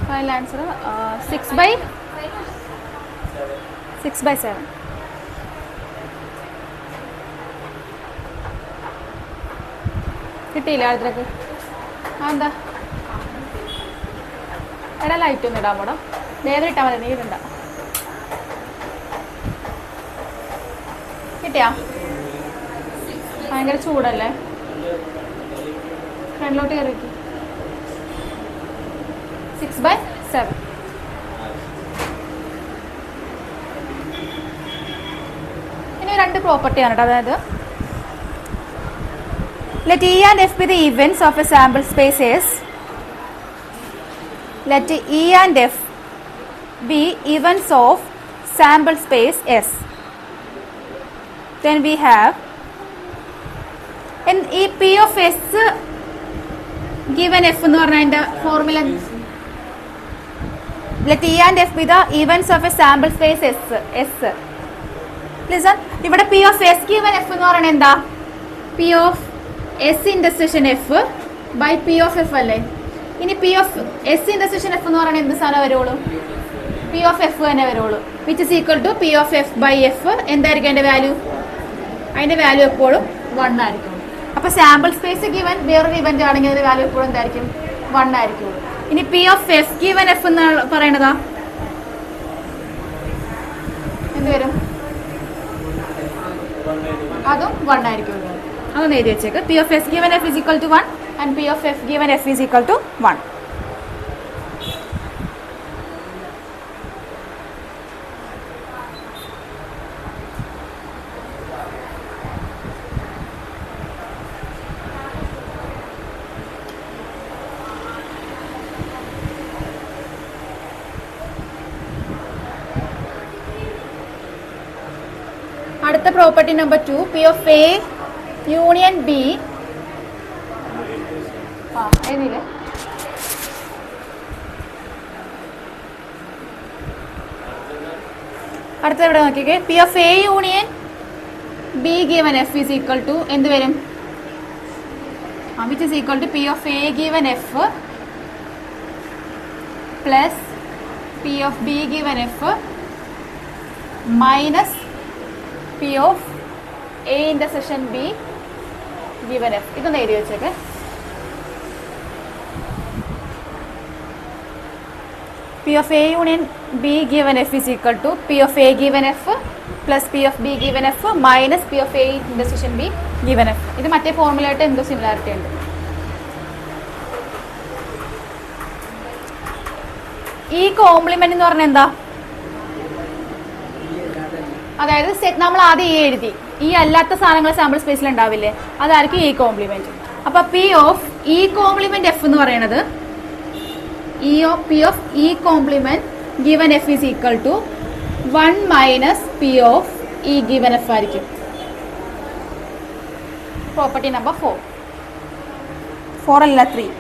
Final answer 6/7. കിട്ടിയില്ല അടുത്തേക്ക്? എന്താ എടാ ലൈറ്റ് ഒന്നും ഇടാൻ പോടാ. നേരിട്ടാൽ മതി, നീ ഇടണ്ട. കിട്ടിയാ? ഭയങ്കര ചൂടല്ലേ? ഫ്രണ്ടിലോട്ട് കയറി വയ്ക്കും. 6/7. ഇനി 2 പ്രോപ്പർട്ടിയാണ് കേട്ടോ. അതായത് let E and F be the events of a sample space S. Let E and F be events of sample space S. Then we have in E P of S given F എന്ന് പറഞ്ഞതിന്റെ formula. Let E and F be the events of a sample space S. Listen, ഇവിടെ P of S given F എന്ന് പറയുന്നത് എന്താ? P of S intersection F by P of F അല്ലേ? ഇനി P of S intersection F എന്ന് പറയുന്നത് എന്ത് സാധനം വരുള്ളൂ? P of F തന്നെ വരുള്ളൂ. Which is equal to P of F by F. എന്തായിരിക്കും അതിന്റെ വാല്യൂ? അതിന്റെ വാല്യൂ എപ്പോഴും 1 ആയിരിക്കും. അപ്പോൾ സാമ്പിൾ സ്പേസ് ഗിവൻ വേറൊരു ഇവന്റ് ആണെങ്കിൽ അതിന്റെ വാല്യൂ എപ്പോഴും എന്തായിരിക്കും? 1 ആയിരിക്കും. ഇനി P of F given F എന്ന് പറയണതാ എന്ത് വരും? അതും 1 ആയിരിക്കും. അതൊന്ന് എഴുതി വെച്ചേക്ക്. P of S given F is equal to 1 and P of F given F is equal to 1. അടുത്ത property number 2, P of A union B. എഴുതിയില്ലേ? അടുത്ത ഇവിടെ നോക്കിക്കേ, P of A union B given F is equal to എന്ത് വരും? Which is equal to P of A given F plus P of B given F minus P of A intersection B given F. ഇതൊന്ന് എഴുതി വെച്ചേക്കെ. P of A union B given F is equal to P of A given F plus P of B given F minus P of A intersection B given F. ഇത് മറ്റേ ഫോർമുലയായിട്ട് എന്തോ similarity ഉണ്ട്. ഈ complement എന്ന് പറഞ്ഞാൽ എന്താ? അതായത് നമ്മൾ ആദ്യം ഈ എഴുതി, ഈ അല്ലാത്ത സാധനങ്ങൾ സാമ്പിൾ സ്പേസിൽ ഉണ്ടാവില്ലേ, അതായിരിക്കും ഈ കോംപ്ലിമെന്റ്. അപ്പൊ P of E complement F എന്ന് പറയുന്നത് P of E complement given F is equal to 1 minus P of E given F ആയിരിക്കും. പ്രോപ്പർട്ടി നമ്പർ 4 അല്ല 3.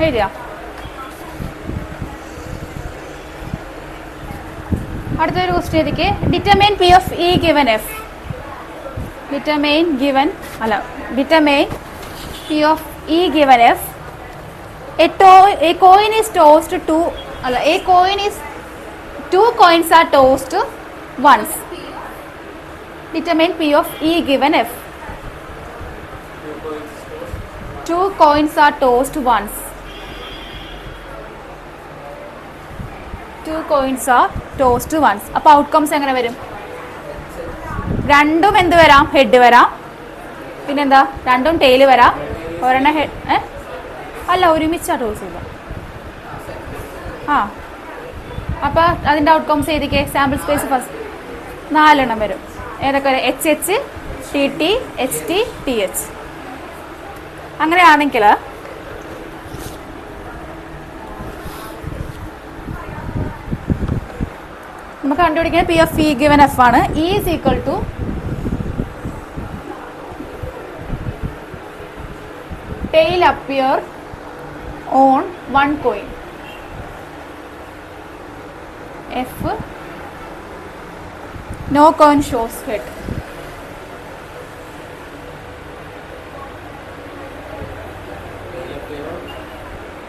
എഴുതിയാ? അടുത്തൊരു ക്വസ്റ്റ്യൻ എഴുതിക്ക്. Determine P of E given F. Determine P of E given F. A coin is tossed to two coins are tossed once. Determine P of E given F. 2 coins are tossed once. 2 coins are tossed once. അപ്പോൾ outcomes എങ്ങനെ വരും? രണ്ടും എന്ത് വരാം? Head വരാം. പിന്നെന്താ? രണ്ടും tail വരാം. ഒരെണ്ണം ഹെഡ് അല്ല, ഒരുമിച്ചാണ് ടോസ് ചെയ്യുക. അപ്പോൾ അതിൻ്റെ ഔട്ട്കംസ് ഏതൊക്കെ? സാമ്പിൾ സ്പേസ് ഫസ്റ്റ് 4 വരും. ഏതൊക്കെ വരും? HH, TT, HT, TH. അങ്ങനെയാണെങ്കിൽ നമുക്ക് കണ്ടുപിടിക്കുന്നത് P of E given F ആണ്. E is equal to tail appear on 1 coin. F no coin shows head.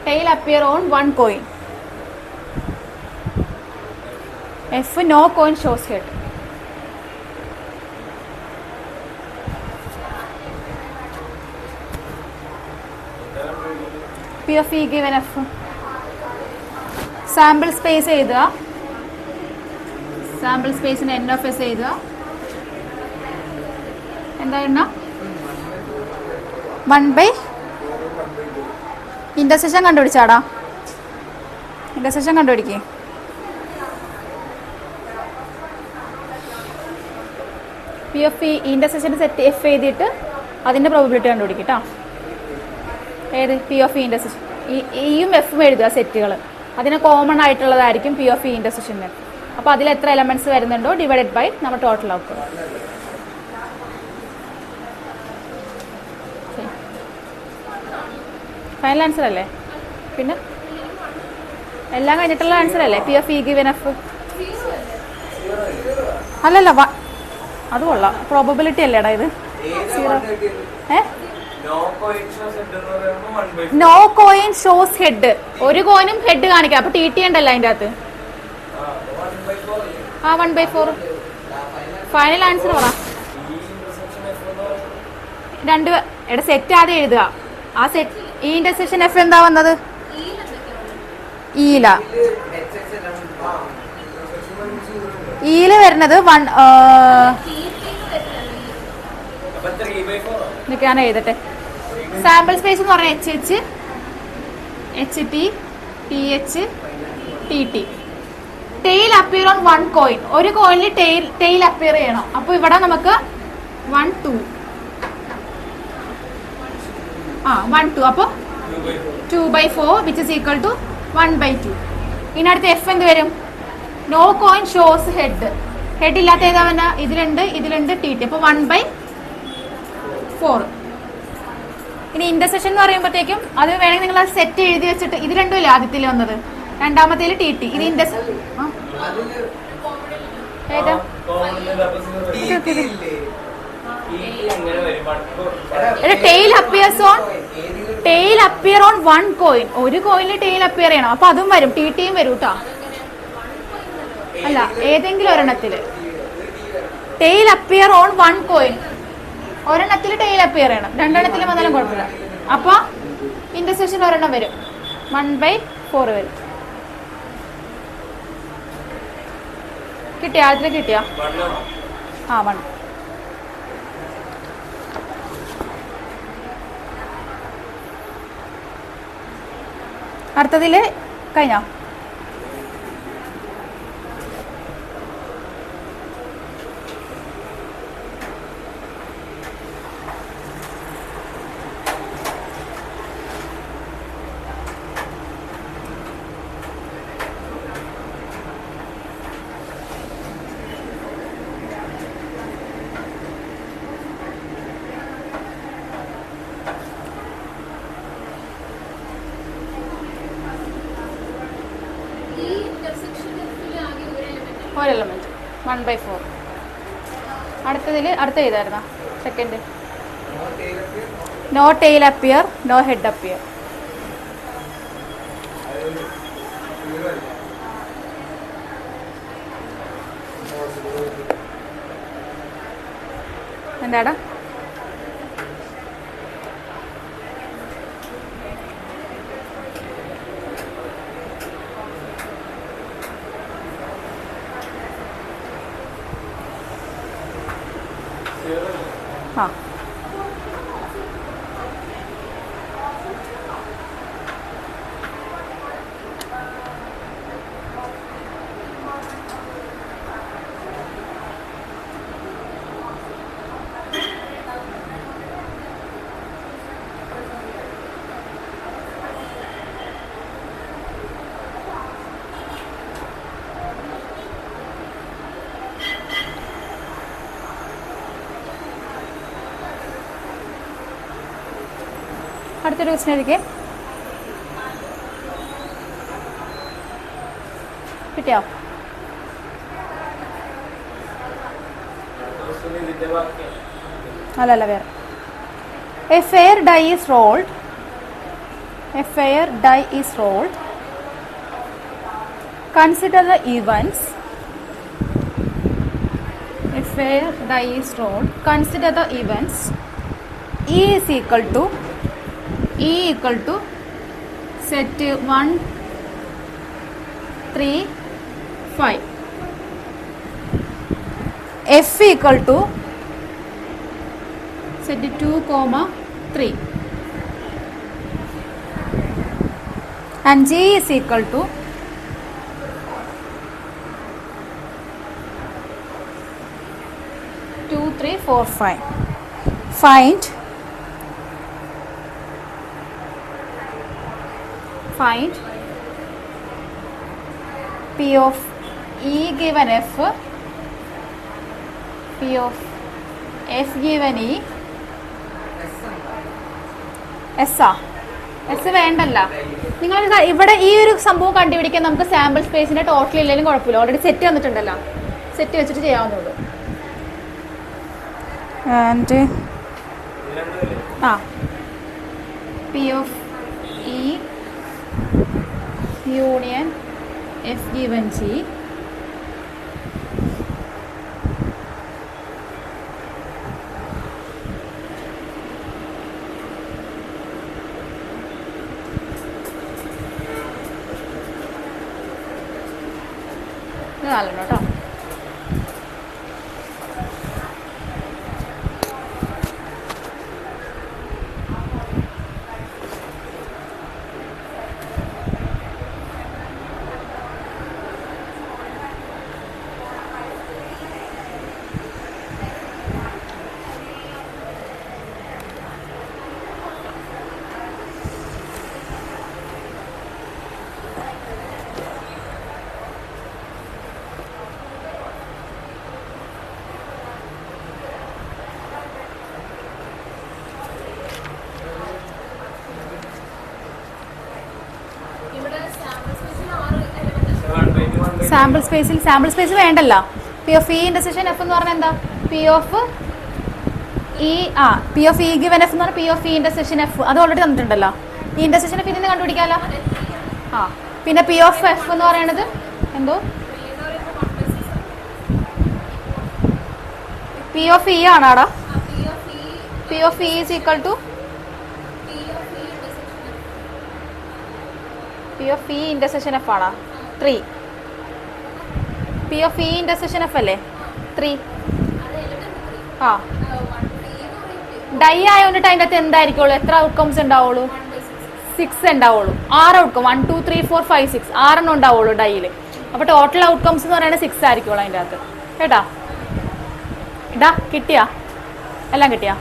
Tail appear on 1 coin. F no coin shows head. P of E given F. Sample space എഴുതുക. Sample സ്പേസിന് N of S എഴുതുക. എന്താ എണ്ണ? 1/. Intersection കണ്ടുപിടിച്ചാടാ. Intersection കണ്ടുപിടിക്കേ. P of E intersection set F എഴുതിയിട്ട് അതിൻ്റെ probability കണ്ടുപിടിക്കട്ടോ. ഏത്? P of E intersection. ഇയും എഫും എഴുതുക സെറ്റുകൾ. അതിന് കോമൺ ആയിട്ടുള്ളതായിരിക്കും P of E intersection F. അപ്പോൾ അതിൽ എത്ര എലമെന്റ്സ് വരുന്നുണ്ടോ ഡിവൈഡഡ് ബൈ നമ്മൾ ടോട്ടൽ ഔട്ട്കം. ഫൈനൽ ആൻസർ അല്ലേ? പിന്നെ എല്ലാം കഴിഞ്ഞിട്ടുള്ള ആൻസർ അല്ലേ? P of E given F. അല്ലല്ല, അത് കൊള്ളാം. പ്രോബബിലിറ്റി അല്ലേടാ ഇത്? 0. No coin shows head. ഒരു കോയിനും ഹെഡ് കാണിക്കാം. അപ്പൊ TT ഉണ്ടല്ലോ അതിൻ്റെ അകത്ത്. 1/4. ഫൈനൽ ആൻസർ പറ. 2 സെറ്റ് ആദ്യം എഴുതുക. ആ സെറ്റ് ഈ ഇന്റർസെക്ഷൻ എഫ് എന്താ വന്നത്? ഈല വരുന്നത് 1. ഞാൻ എഴുതട്ടെ. സാമ്പിൾ സ്പേസ് എന്ന് പറഞ്ഞാൽ HH, HT, TH, T T. Tail appear on 1 coin. ഒരു കോയിനിൽ ടെയിൽ അപ്പിയർ ചെയ്യണം. അപ്പോൾ ഇവിടെ നമുക്ക് 1 2 1 2. അപ്പോൾ 2/4 വിച്ച് ഇസ് ഈക്വൽ ടു 1/2. ഇതിനടുത്ത് എഫ് എന്ത് വരും? No coin shows head. Head ഇല്ലാത്ത ഏതാ? ഇതിലുണ്ട് ടി ടി. അപ്പോൾ 1/4. ഇനി ഇന്റർസെക്ഷൻ എന്ന് പറയുമ്പോഴത്തേക്കും അത് വേണമെങ്കിൽ നിങ്ങൾ അത് സെറ്റ് എഴുതി വെച്ചിട്ട്, ഇത് രണ്ടും ഇല്ല ആദ്യത്തിൽ വന്നത്, രണ്ടാമത്തേൽ ടി ടി. ഇത് ഇന്റർസെക്ഷൻ ഏതാ? Tail appear on 1 coin. ഒരു കോയിനിൽ ടെയിൽ അപ്പിയർ ചെയ്യണം. അപ്പൊ അതും വരും, ടി ടിയും വരും കേട്ടോ. അല്ല, ഏതെങ്കിലും ഒരെണ്ണത്തില് ടെയിൽ അപ്പിയർ ഓൺ 1 കോയിൻ. ഒരെണ്ണത്തിൽ ടെയിൽ അപ്പിയർ ചെയ്യണം, രണ്ടെണ്ണത്തിലും വന്നാലും കുഴപ്പമില്ല. അപ്പൊ ഇന്റർസെക്ഷൻ ഒരെണ്ണം വരും, 1/4 വരും. കിട്ടിയ ആദ്യത്തിൽ കിട്ടിയ 1. അടുത്തതില് കഴിഞ്ഞോ? ഒരു എലമെന്റ് 1/4. അടുത്ത ചെയ്തായിരുന്ന second. No tail appear, no head appear. എന്താടാ? അടുത്തൊരു ക്വസ്റ്റ്യൻ എഴുതിക്കേ. കിട്ടിയോ? അല്ലല്ല, വേറെ. A fair die is rolled. Consider the events. A fair die is rolled. Consider the events. E is equal to set 1 3 5. F equal to set 2, 3. And G is equal to two, 3, 4, 5. Find P of E given F, P of F given E. S വേണ്ടല്ല. നിങ്ങൾ ഇവിടെ ഈ ഒരു സംഭവം കണ്ടുപിടിക്കാൻ നമുക്ക് sample സ്പേസിന്റെ total ഇല്ലെങ്കിലും കുഴപ്പമില്ല. ഓൾറെഡി സെറ്റ് വന്നിട്ടുണ്ടല്ലോ, സെറ്റ് വെച്ചിട്ട് ചെയ്യാവുന്നുള്ളൂ. And P of E union F given G നാലെണ്ണം കേട്ടോ. സാമ്പിൾ സ്പേസ് വേണ്ടല്ലോ. P of E intersection F എന്ന് പറഞ്ഞാൽ എന്താ? P of E P of E given F എന്ന് പറഞ്ഞാൽ P of E intersection F. അത് ഓൾറെഡി തന്നിട്ടുണ്ടല്ലോ. ഈ ഇന്റർസെക്ഷൻ എഫ് ഇതിന് കണ്ടുപിടിക്കാമല്ലോ. പിന്നെ പി ഓഫ് എഫ് എന്ന് പറയുന്നത് എന്തോ പി ഓഫ് ഇ ആണോടാ? P of E is equal to P of E intersection F ആണോ? 3. P of E intersection F അല്ലേ 3. ഡൈ ആയതുകൊണ്ടിട്ട് അതിൻ്റെ അകത്ത് എന്തായിരിക്കുള്ളൂ? എത്ര ഔട്ട്കംസ് ഉണ്ടാവുള്ളൂ? 6 ഉണ്ടാവുള്ളൂ. 6 ഔട്ട്കം 1 2 3 4 5 6 6 ഉണ്ടാവുള്ളൂ ഡൈയിൽ. അപ്പോൾ ടോട്ടൽ ഔട്ട്കംസ് എന്ന് പറയുന്നത് 6 ആയിരിക്കുള്ളൂ അതിൻ്റെ അകത്ത്. കേട്ടാ? ഇടാ കിട്ടിയാ? എല്ലാം കിട്ടിയാ?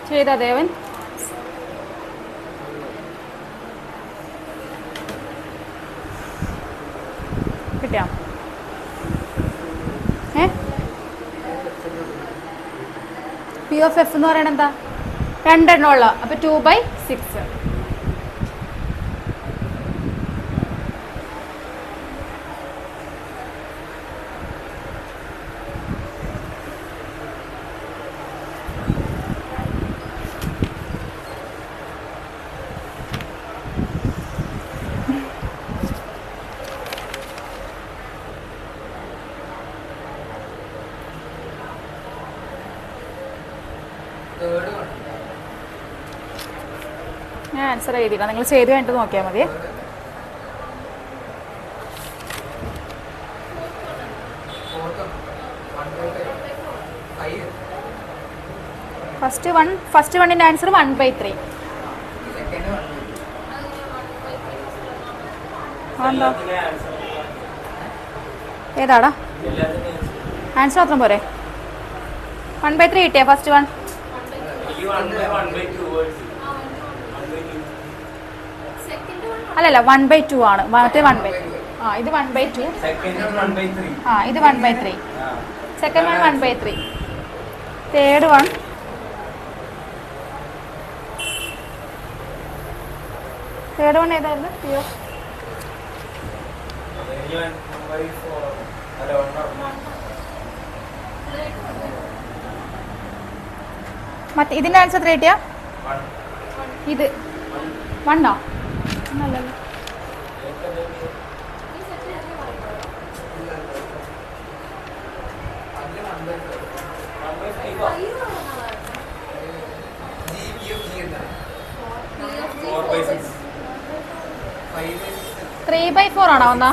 ചെയ്താ ദേവൻ? കിട്ടിയാ? പി ഓഫ് എഫ് എന്ന് പറയണത് എന്താ? 2 എണ്ണം ഉള്ള. അപ്പൊ 2/6. ഞാൻ ആൻസർ എഴുതിയില്ല, നിങ്ങൾ ചെയ്ത് കഴിഞ്ഞിട്ട് നോക്കിയാൽ മതി. ഫസ്റ്റ് വണ്ണിൻ്റെ ആൻസർ 1/3. എന്താ ഏതാടാ ആൻസർ? മാത്രം പോരെ? 1/3 കിട്ടിയാ ഫസ്റ്റ് വൺ? അല്ലല്ല 1/2 ആണ്. മറ്റേ 1/3. ഇത് 1/2. ഇത് 1/3. Second one 1/3. തേർഡ് വൺ ഏതായിരുന്നു? മറ്റേ ഇതിന്റെ ആൻസർ എത്ര കിട്ടിയാ? ഇത് 1 ഒന്നല്ലല്ലോ. ത്രീ ബൈ 4 ആണോ? ഒന്നാ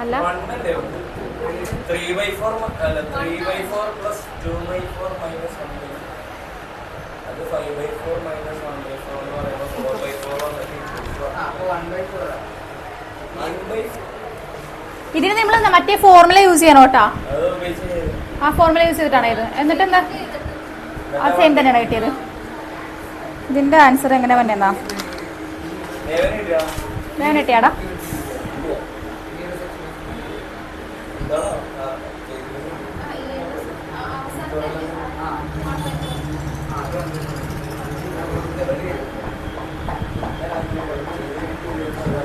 അല്ല 3/4 അല്ല 3/4 plus 2/4 minus 1/4. അത് 5/4 minus 1/4 എന്ന് പറയുമ്പോൾ 4/4 വന്നിട്ട് അപ്പോൾ 1/4. ഇതിന് നമ്മൾ മറ്റേ ഫോർമുല യൂസ് ചെയ്യണം കേട്ടോ. ആ ഫോർമുല യൂസ് ചെയ്തിട്ടാണ് ഇത്. എന്നിട്ട് എന്താ ആ സെയിം തന്നെയാണ് കിട്ടിയത്. ഇതിന്റെ ആൻസർ എങ്ങനെ വന്നെന്നാ ഞാൻ കിട്ടിയാടാ?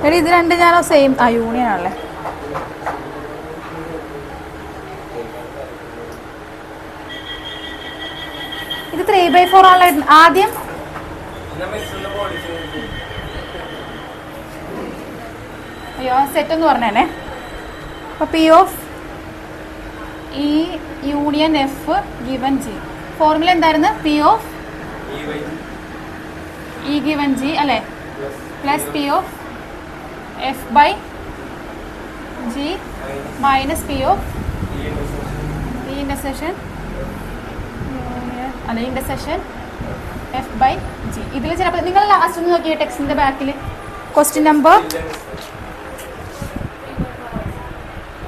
എടി ഇത് രണ്ട് ഞാനോ സെയിം യൂണിയൻ ആണല്ലേ. ഇത് 3/4 ആണല്ലോ ആദ്യം. അയ്യോ സെറ്റ് എന്ന് പറഞ്ഞേനെ. അപ്പൊ P of E union F given G. Formula എന്തായിരുന്നു? P of E given G അല്ലേ, plus P of F by G minus P of E intersection അല്ല ഇന്റർസെക്ഷൻ എഫ് ബൈ ജി. ഇതിൽ ചിലപ്പോൾ നിങ്ങൾ ലാസ്റ്റ് ഒന്ന് നോക്കിയ ടെക്സ്റ്റിന്റെ ബാക്കിൽ ക്വസ്റ്റ്യൻ നമ്പർ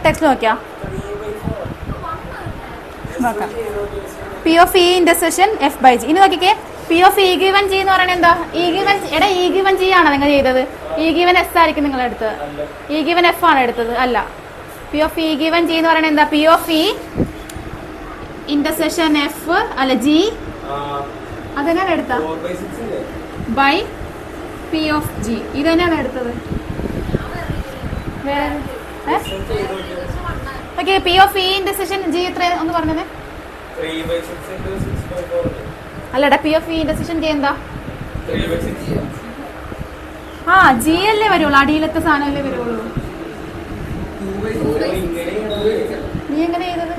ടെക്സ്റ്റ് നോക്കാം. P of E intersection F by G. ഇനി നോക്കിക്കേ, P of E given G എന്ന് പറയുന്നത് എന്താ? ഇ ഗിവൻ എടാ ഇ ഗിവൻ ജി ആണോ നിങ്ങൾ ചെയ്തത്? ഇ ഗിവൻ എസ് ആയിരിക്കും നിങ്ങൾ എടുത്തത്. ഇ ഗിവൻ എഫ് ആണ് എടുത്തത്. അല്ല, P of E given G എന്ന് പറയുന്നത് എന്താ? P of E intersection F അല്ല ജി അതെന്നാണ് എടുത്ത ബൈ പി ഓഫ് ജി. ഇത് തന്നെയാണ് എടുത്തത്. വേറെ okay, P of E intersection G എത്ര ഒന്ന് പറഞ്ഞത്? അല്ലടാ, P of E intersection G എന്താ? ആ ജി അല്ലേ വരുള്ളൂ, അടിയിലത്തെ സാധനം അല്ലേ വരുള്ളൂ. നീ എങ്ങനെ ചെയ്തത്?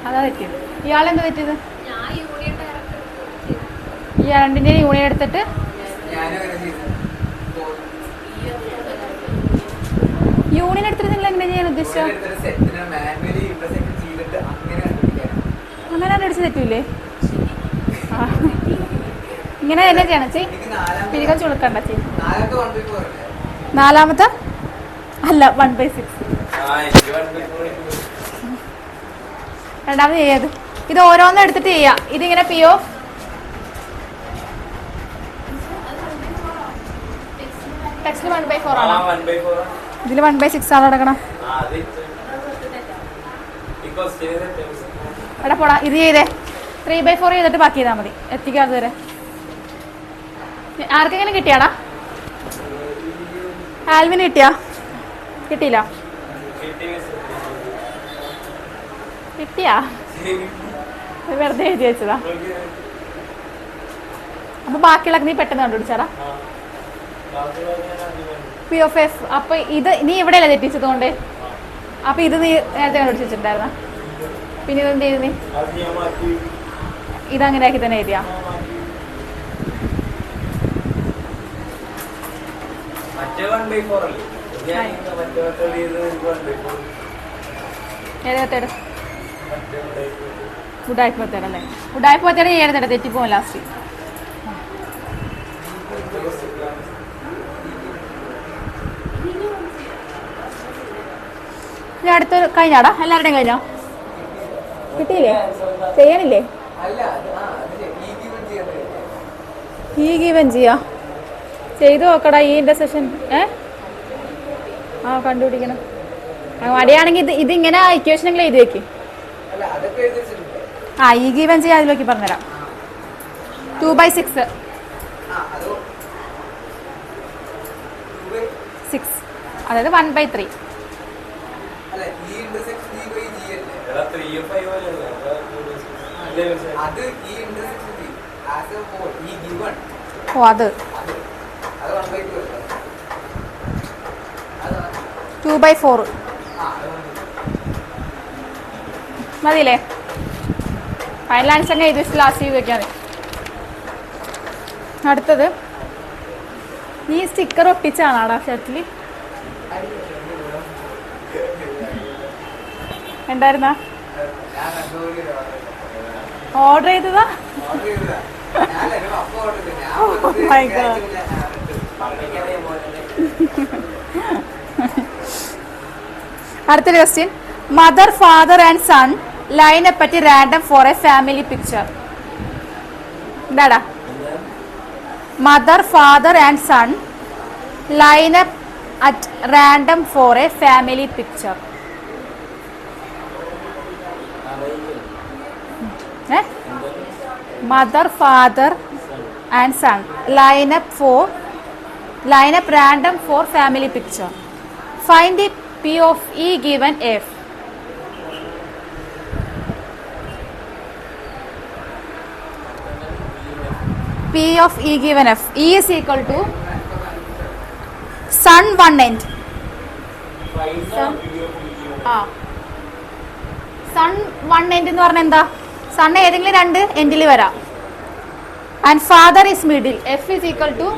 അതാ തെറ്റിയത്. ഇയാളെന്താ തെറ്റിയത്? ഈ രണ്ടിന്റെ യൂണിയൻ എടുത്തിട്ട് യൂണിയൻ എടുത്തിട്ട് നിങ്ങൾ എങ്ങനെ ചെയ്യാൻ ഉദ്ദേശിച്ചോ? അങ്ങനെ അടിച്ച് തെറ്റൂലേ? ഇങ്ങനെ തന്നെ ചെയ്യണം. പിരികൾ ചുളുക്കണ്ട. നാലാമത്തെ അല്ല 1/6. രണ്ടാമത് ചെയ്യാത്. ഇത് ഓരോന്നും എടുത്തിട്ട് ചെയ്യാം. ഇതിങ്ങനെ പി ഓഫ് ടെക്സ്റ്റിൽ 1/4 ആണ്. ഇതിൽ 1/6 ആണ് എടുക്കണം. എടാ പോടാ, ഇത് ചെയ്തേ 3/4 ചെയ്തിട്ട് ബാക്കി ചെയ്താൽ മതി. എത്തിക്കാതെ വരെ ആർക്കെങ്കിലും കിട്ടിയാടാ? ആൽവിന് കിട്ടിയാ? കിട്ടിയില്ല. കിട്ടിയാ? വെറുതെ എഴുതി വെച്ചതാ. അപ്പൊ ബാക്കിയുള്ള നീ പെട്ടെന്ന് കണ്ടുപിടിച്ചാടാ. P of F. അപ്പൊ ഇത് നീ ഇവിടെയല്ലേ തെറ്റിച്ചതുകൊണ്ട്, അപ്പൊ ഇത് നീ നേരത്തെ കണ്ടുപിടിച്ച് വെച്ചിട്ടുണ്ടായിരുന്ന. പിന്നെ ഇതെന്ത് ചെയ്തു നീ? ഇതങ്ങനെ ആക്കി തന്നെ എഴുതിയാ? ഏത് മെത്തേഡ്? ഉഡായ്പ മെത്തേഡ് അല്ലേ? ഉഡായ്പ മെത്തേഡ് ഏതെടുത്ത തെറ്റിപ്പോവും ലാസ്റ്റ്. ഇനി അടുത്തൊരു കഴിഞ്ഞാടാ? എല്ലാവരുടെയും കഴിഞ്ഞോ? കിട്ടിയില്ലേ? ചെയ്യണില്ലേ? ഈ ഗീവൻ ചെയ്യാ ചെയ്തു നോക്കടാ. ഈ ഇന്റർസെക്ഷൻ ആ കണ്ടുപിടിക്കണം. മടിയാണെങ്കിൽ ഇതിങ്ങനെ ഇക്വേഷനെങ്കിലും എഴുതി വെക്ക്. ആ ഈ ഗീവൻ ചെയ്യാൻ അതിലേക്ക് പറഞ്ഞുതരാം. 2/6 അതായത് 1/3. ഓ അത് 2/4 മതിയില്ലേ? ഫൈനൽ ആൻസർ എഴുതി വെച്ച് ലാസ്റ്റ് ചെയ്ത് വെക്കാൻ മതി. അടുത്തത് ഈ സ്റ്റിക്കർ ഒട്ടിച്ചാണാടാ ഷർട്ടിൽ ഉണ്ടായിരുന്ന? ഓർഡർ ചെയ്തതാ? അടുത്തൊരു question. Mother father and son line up at random for a family picture. എന്താടാ? Mother father and son line up at random for a family picture. Mother, father and son line up random for family picture. Find the P of E given F. P of E given F. E is equal to sun one end. Son one end എന്ന് പറഞ്ഞാൽ എന്താ? Son ഏതെങ്കിലും രണ്ട് എൻഡിൽ വരാം. And father is middle. F is equal to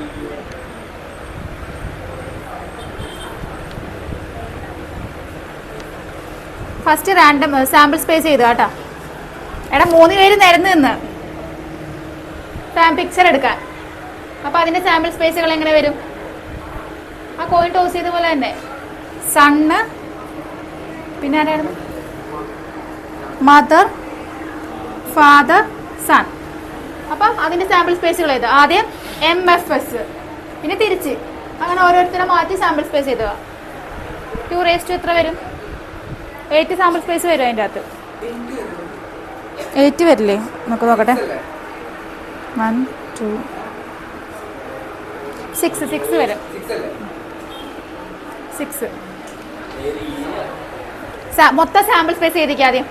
first random sample space ചെയ്തു കേട്ടോ. എടാ 3 പേര് നിരന്ന് നിന്ന് പിക്ചർ എടുക്കാൻ. അപ്പൊ അതിന്റെ സാമ്പിൾ സ്പേസുകൾ എങ്ങനെ വരും? ആ കോയിൻ ടോസ് ചെയ്ത പോലെ തന്നെ. സണ്ണ്, പിന്നെ ആരായിരുന്നു? Mother, father, son. അപ്പം അതിന്റെ സാമ്പിൾ സ്പേസുകൾ ചെയ്തു. ആദ്യം MFS, പിന്നെ തിരിച്ച് അങ്ങനെ ഓരോരുത്തരെ മാറ്റി സാമ്പിൾ സ്പേസ് ചെയ്തുക. 2 എത്ര വരും? 8 സാമ്പിൾ സ്പേസ് വരും അതിൻ്റെ അകത്ത്. 8 വരില്ലേ? നമുക്ക് നോക്കട്ടെ. 1 2 6 വരും. 6 മൊത്തം സാമ്പിൾ സ്പേസ് ചെയ്തിരിക്കുക ആദ്യം.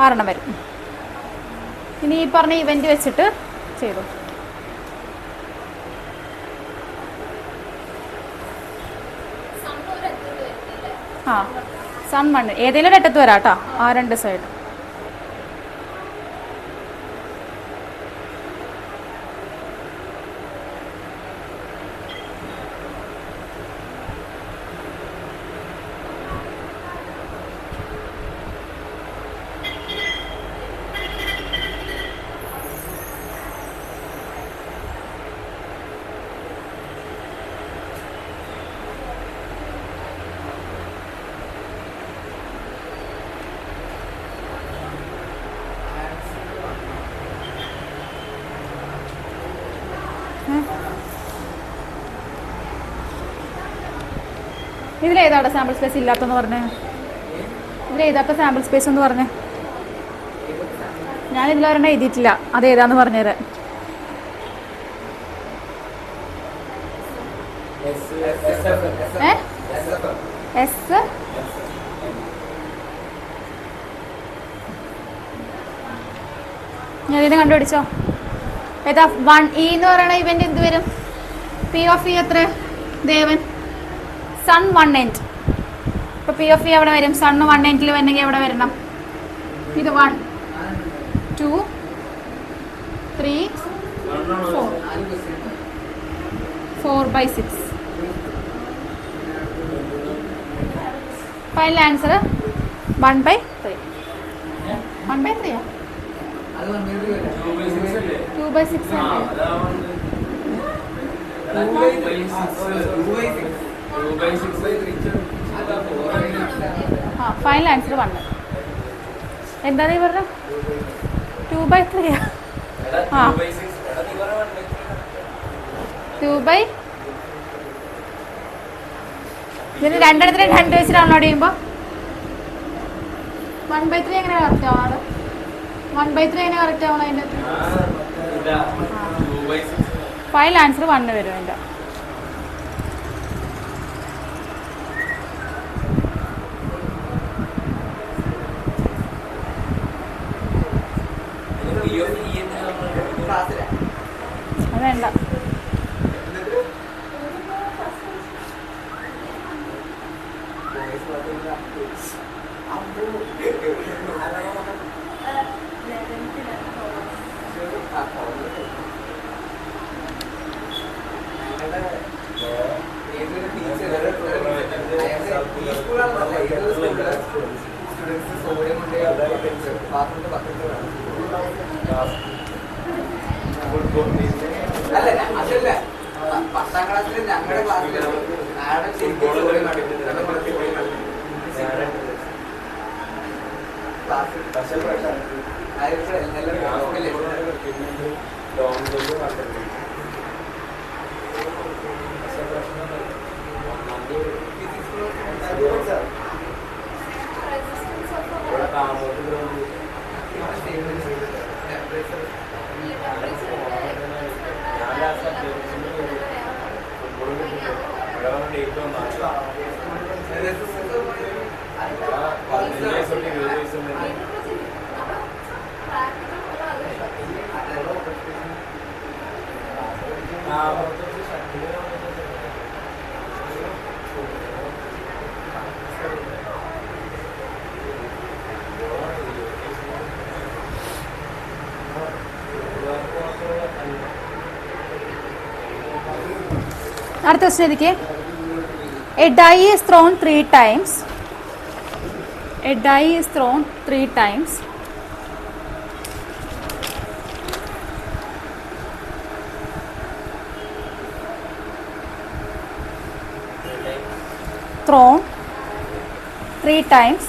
ആറെണ്ണം വരും. ഇനി ഈ പറഞ്ഞ ഇവന്റ് വെച്ചിട്ട് ചെയ്തു. ആ സൺ മണ്ണ് ഏതെങ്കിലും ഒരു അറ്റത്ത് വരാം കേട്ടോ. ആ 2 സൈഡ്. ഇതിലേതാടെ സാമ്പിൾ സ്പേസ് ഇല്ലാത്തെന്ന് പറഞ്ഞേ? ഇതിലേതാത്ത സാമ്പിൾ സ്പേസ് എന്ന് പറഞ്ഞേ? ഞാൻ ഇതിലൊരെണ്ണം എഴുതിയിട്ടില്ല. അതേതാന്ന് പറഞ്ഞുതരാം. എസ് ഞാൻ ഇതിനെ കണ്ടുപിടിച്ചോ. ഏതാ 1E എന്ന് പറയുന്ന ഇവന്റ് എന്ത് വരും? P of E എത്ര? ദേവൻ സൺ 1 end. ഇപ്പൊ P of E എവിടെ വരും? സണ്ണ് 1 endൽ വരണമെങ്കിൽ എവിടെ വരണം? ഇത് 1 2 3 4/6. Final answer 1/3. 1/3 2/6. Final answer 1. എന്താ നീ പറഞ്ഞ? 2/3. ആ 2/. ഇതിന് രണ്ടെണ്ണത്തിന് 2 വെച്ച് ഡൗൺലോഡ് ചെയ്യുമ്പോൾ 1/3 എങ്ങനെ കറക്റ്റ് ആവണം? 1/3 എങ്ങനെ കറക്റ്റ് ആവണം? അതിൻ്റെ ഫൈനൽ ആൻസർ 1 വരും. അതിൻ്റെ വേണ്ട. അതല്ല 10ാം ക്ലാസ്സിൽ ഞങ്ങളുടെ ക്ലാസ്സിൽ അടുത്ത ക്വസ്റ്റ്യൻ ഇരിക്കെ. A die is thrown 3 times. A die is thrown 3 times. Thrown 3 times.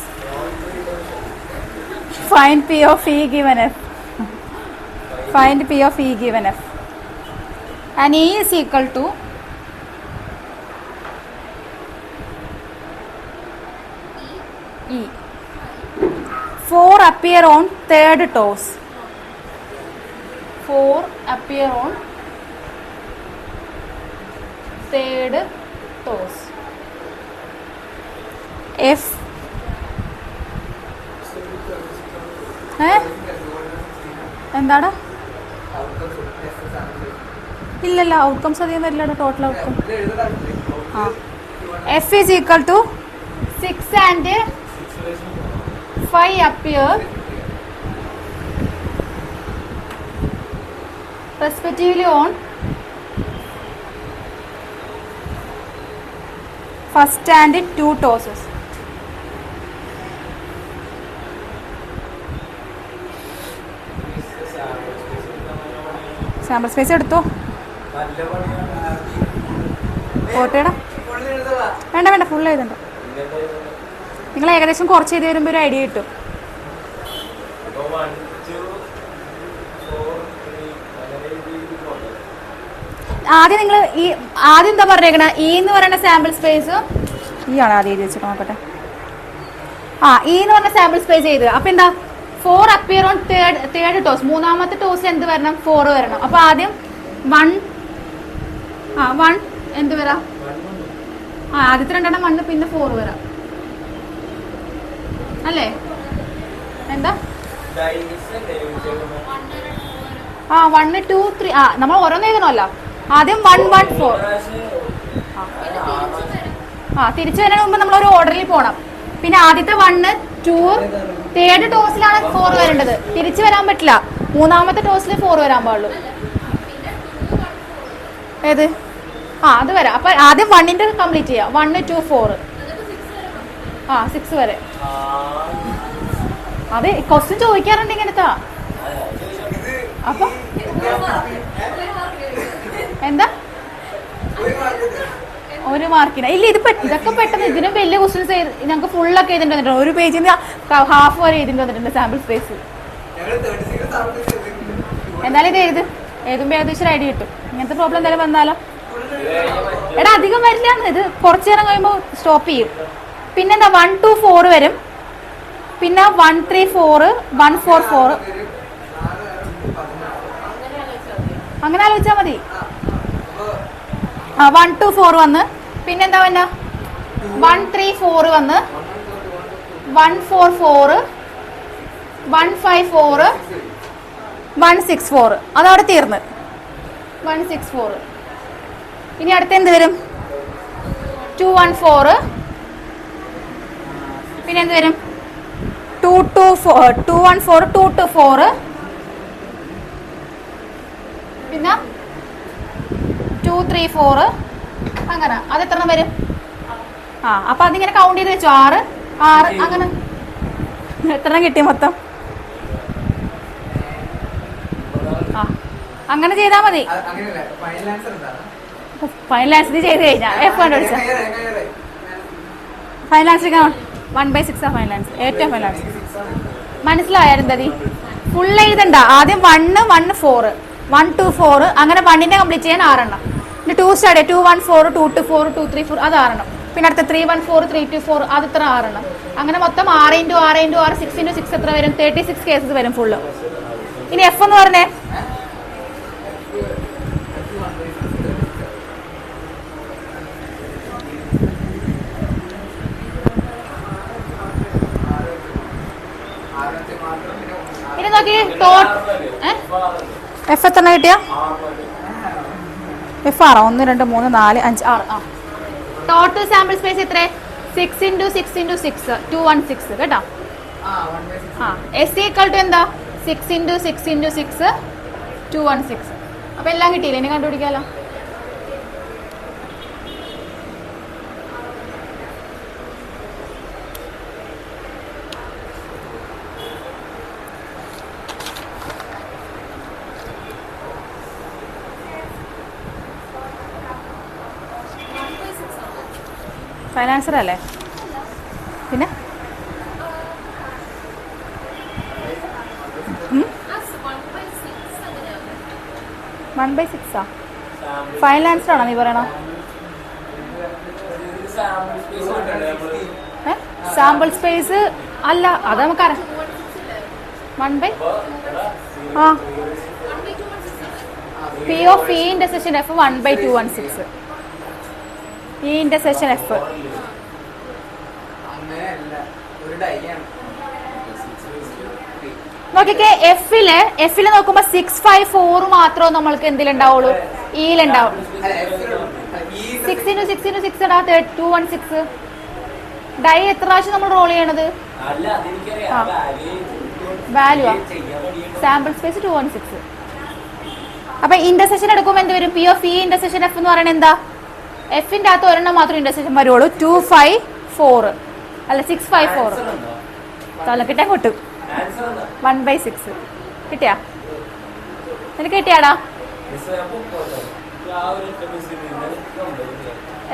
Find P of E given F. Find P of E given F. And E is equal to E. 4 appear on third toes. 4 appear on third toes. F. എന്താണ്? ഇല്ലല്ല, outcomes അധികം വരില്ല. Total outcome F is equal to 6 and 5 appear respectively on first and 2 toes. Sample space എടുത്തോ. ഓട്ടേടാ വേണ്ട വേണ്ട, full എഴുതണ്ട. നിങ്ങൾ ഏകദേശം കുറച്ച് ചെയ്ത് വരുമ്പോൾ ഒരു ഐഡിയ കിട്ടും. ആദ്യം നിങ്ങൾ ആദ്യം എന്താ പറഞ്ഞേക്കണ, ഇ എന്ന് പറയുന്ന സാമ്പിൾ സ്പേസ് ഈ ആണ് ആദ്യം എഴുതി വെച്ചിട്ട് നോക്കട്ടെ. ഇ എന്ന് പറഞ്ഞ സാമ്പിൾ സ്പേസ് ചെയ്ത് അപ്പൊ എന്താ 4 അപ്പിയർ ഓൺ തേർഡ് ടോസ്. മൂന്നാമത്തെ ടോസ് എന്ത് വരണം? 4 വരണം. അപ്പൊ ആദ്യം 1 എന്ത് വരാം? ആദ്യത്തെ 2 1 പിന്നെ 4 വരാം അല്ലേ? എന്താ 1 2 3 നമ്മൾ ഓരോന്ന് എഴുതണമല്ലോ. ആദ്യം 1 1 4. തിരിച്ചു വരുന്നതിന് മുമ്പ് നമ്മൾ ഒരു ഓർഡറിൽ പോകണം. പിന്നെ ആദ്യത്തെ 1 2 തേർഡ് ടോസിലാണ് 4 വരേണ്ടത്. തിരിച്ചു വരാൻ പറ്റില്ല. മൂന്നാമത്തെ ടോസിൽ 4 വരാൻ പാടുള്ളൂ. ഏത്? അത് വരാം. അപ്പൊ ആദ്യം 1ന്റെ കംപ്ലീറ്റ് ചെയ്യാം. 1 2 4 6 വരെ. അത് ക്വസ്റ്റ്യൻ ചോദിക്കാറുണ്ട് ഇങ്ങനത്തെ. അപ്പൊ എന്താ 1 മാർക്കിന് ഇല്ല. ഇതൊക്കെ പെട്ടെന്ന് ഇതിനും വലിയ ക്വസ്റ്റ്യൻസ് ഞങ്ങൾക്ക് ഫുള്ളൊക്കെ എഴുതിട്ട് വന്നിട്ടുണ്ട്. ഒരു പേജിന് ഹാഫ് വരെ എഴുതിട്ട് വന്നിട്ടുണ്ട് സാമ്പിൾ സ്പേസ്. എന്നാലും ഇത് എഴുതുമ്പോൾ ഏകദേശം ഐഡിയ കിട്ടും. ഇങ്ങനത്തെ പ്രോബ്ലം എന്തായാലും വന്നാലോ. എടാ അധികം വരില്ല. ഇത് കുറച്ചു നേരം കഴിയുമ്പോൾ സ്റ്റോപ്പ് ചെയ്യും. പിന്നെന്താ 1 2 4 വരും. പിന്നെ 1 3 4 1 4 4 അങ്ങനെ ആലോചിച്ചാൽ മതി. 1 2 4 വന്ന് പിന്നെന്താ വന്ന 1 3 4 വന്ന് 1 4 4 1 5 4 1 6 4. അതവിടെ തീർന്ന് 1 6 4. ഇനി അടുത്ത എന്ത് വരും? 2 1 4. പിന്നെ എന്ത് വരും? 2 2 4 2 1 4 2 2 4. പിന്നെ 2 3 4. അങ്ങനെ അത് എത്ര വരും? അപ്പൊ അതിങ്ങനെ കൗണ്ട് ചെയ്ത് വെച്ചു. 6 6 അങ്ങനെ എത്ര കിട്ടി മൊത്തം? അങ്ങനെ ചെയ്താൽ മതി. ഫൈനൽ ആൻസർ ചെയ്ത് കഴിഞ്ഞാൽ F കണ്ടുപിടിച്ച ഫൈനൽ ആൻസർ 1/6 ഫൈനൽ ആൻസർ. ഏറ്റവും ഫൈനൽ ആൻസർ മനസ്സിലായാലും ഫുൾ എഴുതണ്ട. ആദ്യം 1 1 4 1 2 4 അങ്ങനെ 1ന്റെ കംപ്ലീറ്റ് ചെയ്യാൻ 6 എണ്ണം. പിന്നെ 2 സ്റ്റാർട്ട് 2 1 4 2 2 4 2 3 4 അത് 6 എണ്ണം. പിന്നെ അടുത്ത 3 1 4 3 2 4 അത് ഇത്ര 6 എണ്ണം. അങ്ങനെ മൊത്തം 6 × 6 × 6 6 × 6 എത്ര വരും? 36 കേസസ് വരും ഫുള്ള്. ഇനി എഫ് എന്ന് പറഞ്ഞേ. ഇനി നോക്കി എഫ് എത്ര കിട്ടിയ? എഫ് 6 1 2 3 4 5 6. ആ ടോട്ടൽ സാമ്പിൾ സ്പേസ് എത്ര? 6 × 6 × 6 216 കേട്ടോ. ആ എസ് ഈക്വൽ ടു എന്താ? 6 × 6 × 6 216. അപ്പൊ എല്ലാം കിട്ടിയില്ലേ? ഇനി കണ്ടുപിടിക്കാലോ. ഫൈനാൻസർ അല്ലേ? പിന്നെ 1/6 ഫൈനാൻസർ ആണോ നീ പറയണോ? സാമ്പിൾ സ്പേസ് അല്ല, അത് നമുക്കറിയാം. 1/, ആ P of E intersection F 1/216. ഈ ഇന്റർസെക്ഷൻ എഫ് നോക്കിക്കേ. എഫില് നോക്കുമ്പോ 654 മാത്രമേ നമ്മൾക്ക് എന്തിലുണ്ടാവുള്ളൂ? ഇയിലുണ്ടാവും. 6 × 6 × 6 216. ഡൈ എത്ര പ്രാവശ്യം നമ്മൾ റോൾ ചെയ്യണത്? Value sample space 216. അപ്പൊ ഇന്റർസെക്ഷൻ എടുക്കുമ്പോൾ എന്ത് വരും? P of E intersection F എന്ന് പറയുന്നത് എന്താ? എഫിന്റെ അകത്ത് ഒരെണ്ണം മാത്രം ഇന്റർസെക്ഷൻ വരുള്ളൂ. 254 അല്ല 654. തലക്കിട്ടേ കൊട്ടും. 1/6 കിട്ടിയാ? നിനക്ക് കിട്ടിയാടാ?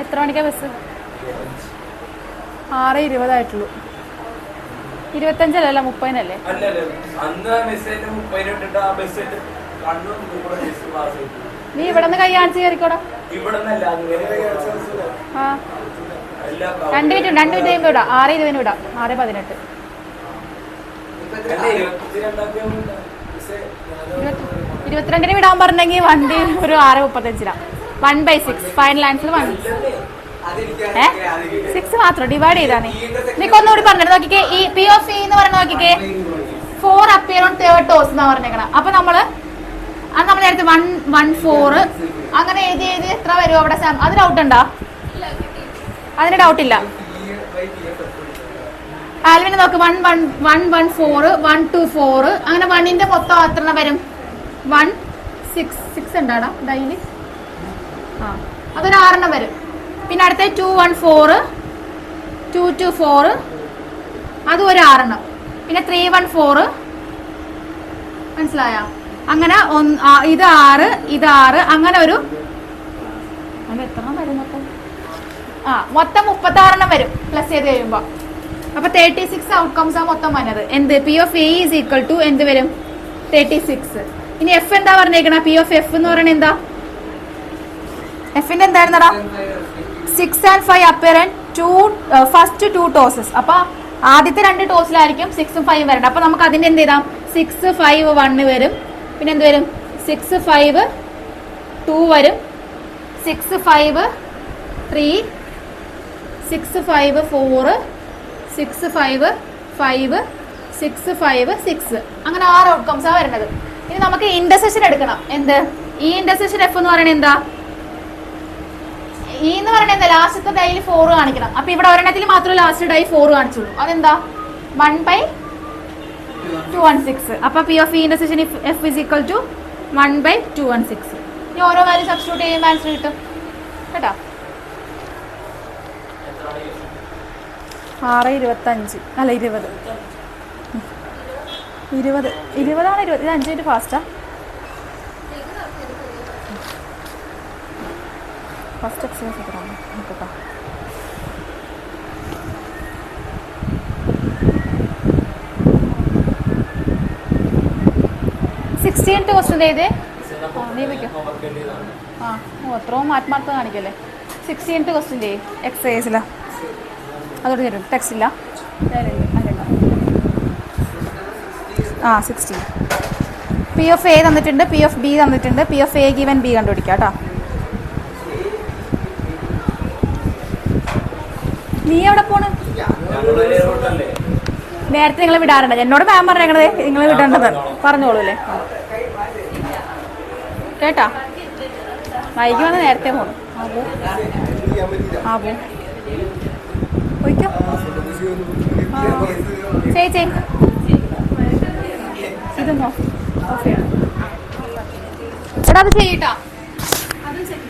എത്ര മണിക്കാ ബസ്? 6:20 ആയിട്ടുള്ളൂ. 25 30 നീ ഇവിടെ നിന്ന് കൈ കാണിച്ച് കയറിക്കോടാ. 2 മിനിറ്റ് കഴിയുമ്പോ വിടാം. 6:20 വിടാം. 6:18. 22 വിടാൻ പറഞ്ഞെങ്കിൽ വണ്ടി ഒരു 6:35. 1/6 ഫൈനൽ ആൻസർ 6 മാത്രം ഡിവൈഡ് ചെയ്താ നീ. നിനക്ക് ഒന്നുകൂടി പറഞ്ഞിട്ട് നോക്കിക്കേ. ഈ പി ഓഫ് ഇ എന്ന് പറഞ്ഞ നോക്കിക്കേ 4 അപ്പിയർ ഓൺ തേർഡ് ടോസ് എന്നാ പറഞ്ഞേക്കണം. അപ്പൊ നമ്മൾ നേരത്തെ 114 അങ്ങനെ എഴുതി എത്ര വരും അവിടെ? അത് ഡൗട്ട് ഉണ്ടോ? അതിന് ഡൗട്ട് ഇല്ല. ആൽവിന് നോക്ക് 114 124 അങ്ങനെ 1ന്റെ മൊത്തം എത്ര വരും? 166 ഉണ്ടാടാ ഡൈലി. ആ അതൊരു 6 വരും. പിന്നെ അടുത്ത 214 224 അതും ഒരു 6. പിന്നെ 314 മനസ്സിലായോ? അങ്ങനെ ഇത് 6 ഇത് 6 അങ്ങനെ ഒരു എത്ര വരും മൊത്തം? മൊത്തം 36 വരും പ്ലസ് ചെയ്ത് കഴിയുമ്പോ. അപ്പൊ 36 ഔട്ട്കംസ് ആ മൊത്തം വന്നത്. എന്ത്? P of A is equal to എന്ത് വരും? 36. ഇനി എഫ് എന്താ പറഞ്ഞേക്കണ? പി ഓഫ് എഫ് എന്ന് പറയണ എന്താ? എഫിന്റെ എന്തായിരുന്നടാ? 6 and 5 അപ്പിയർ ഫസ്റ്റ് 2 ടോസസ്. അപ്പൊ ആദ്യത്തെ 2 ടോസിലായിരിക്കും 6ഉം 5ഉം വരണം. അപ്പൊ നമുക്ക് അതിന്റെ എന്ത് ചെയ്താം? 6 5 1 വരും. പിന്നെ എന്ത് വരും? 6 5 2 വരും. 6 5 3 6 5 4 6 5 5 6 5 6 അങ്ങനെ 6 ഔട്ട്കംസാണ് വരുന്നത്. ഇനി നമുക്ക് ഇന്റർസെക്ഷൻ എടുക്കണം. എന്ത്? ഈ ഇന്റർസെക്ഷൻ എഫ് എന്ന് പറയുന്നത് എന്താ? ഈ എന്ന് പറയുന്നത് എന്താ? ലാസ്റ്റത്തെ ഡൈയിൽ 4 കാണിക്കണം. അപ്പൊ ഇവിടെ ഒരെണ്ണത്തിൽ മാത്രമേ ലാസ്റ്റ് ഡൈ 4 കാണിച്ചുള്ളൂ. അതെന്താ? 1/216. അപ്പൊ P of E intersection F is equal to 1/216. ഇനി ഓരോ വാല്യൂ സബ്സ്റ്റിറ്റ്യൂട്ട് ചെയ്യുമ്പോൾ ആൻസർ കിട്ടും കേട്ടോ. 6:25 അല്ല 20 20 20 ഇത് 5 മിനിറ്റ് ഫാസ്റ്റാ. ഫസ്റ്റ് എക്സസൈസ് കേട്ടോ. 16th ക്വസ്റ്റ്യൻ ചെയ്തേ. നീ വയ്ക്കും. അത്രയും ആത്മാർത്ഥം കാണിക്കല്ലേ. 16th ക്വസ്റ്റ്യൻ ചെയ്യും എക്സസൈസിലാ. അതോട് തരും ടെക്സ്റ്റ് ഇല്ല. ആ 16. പി ഓഫ് എ തന്നിട്ടുണ്ട്, പി ഓഫ് ബി തന്നിട്ടുണ്ട്. P of A given B കണ്ടുപിടിക്കാം കേട്ടോ. നീ എവിടെ പോണ്? നേരത്തെ നിങ്ങൾ വിടാറുണ്ട്. എന്നോട് മാം പറഞ്ഞത് നിങ്ങൾ വിടേണ്ടത് പറഞ്ഞോളൂ അല്ലേ കേട്ടാ. വൈകി വന്ന് നേരത്തെ പോണു. പോയിക്കോ ചേച്ചി. ഇതൊന്നോ എടാ അത് ചെയ്യട്ടാ. അതും ചെയ്യും.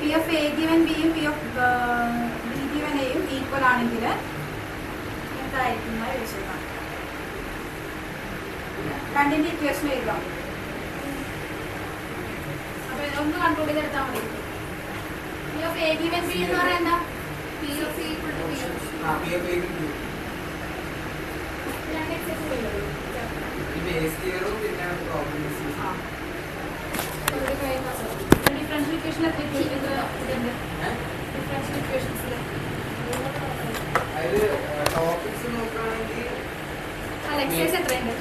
പി ഓഫ് എ ഗിവൻ ബിയും പി ഓഫ് ബി ഗിവൻ എയും ഈക്വൽ ആണെങ്കിൽ എന്തായിരിക്കും ചോദിച്ചേക്കാം. രണ്ടിന്റെ ഇക്വേഷൻ എഴുതാം. അപ്പൊ ഇതൊന്ന് കൺട്രോൾ ചെയ്തെടുത്താൽ മതി. P of A given B എന്ന് പറയാൻ എന്താ? P of A equal to P differential equation differential ഇക്വേഷൻസിൽ അല്ല എക്സൈസ് എത്രയുണ്ട്?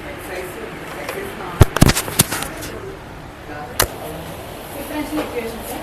Differential equations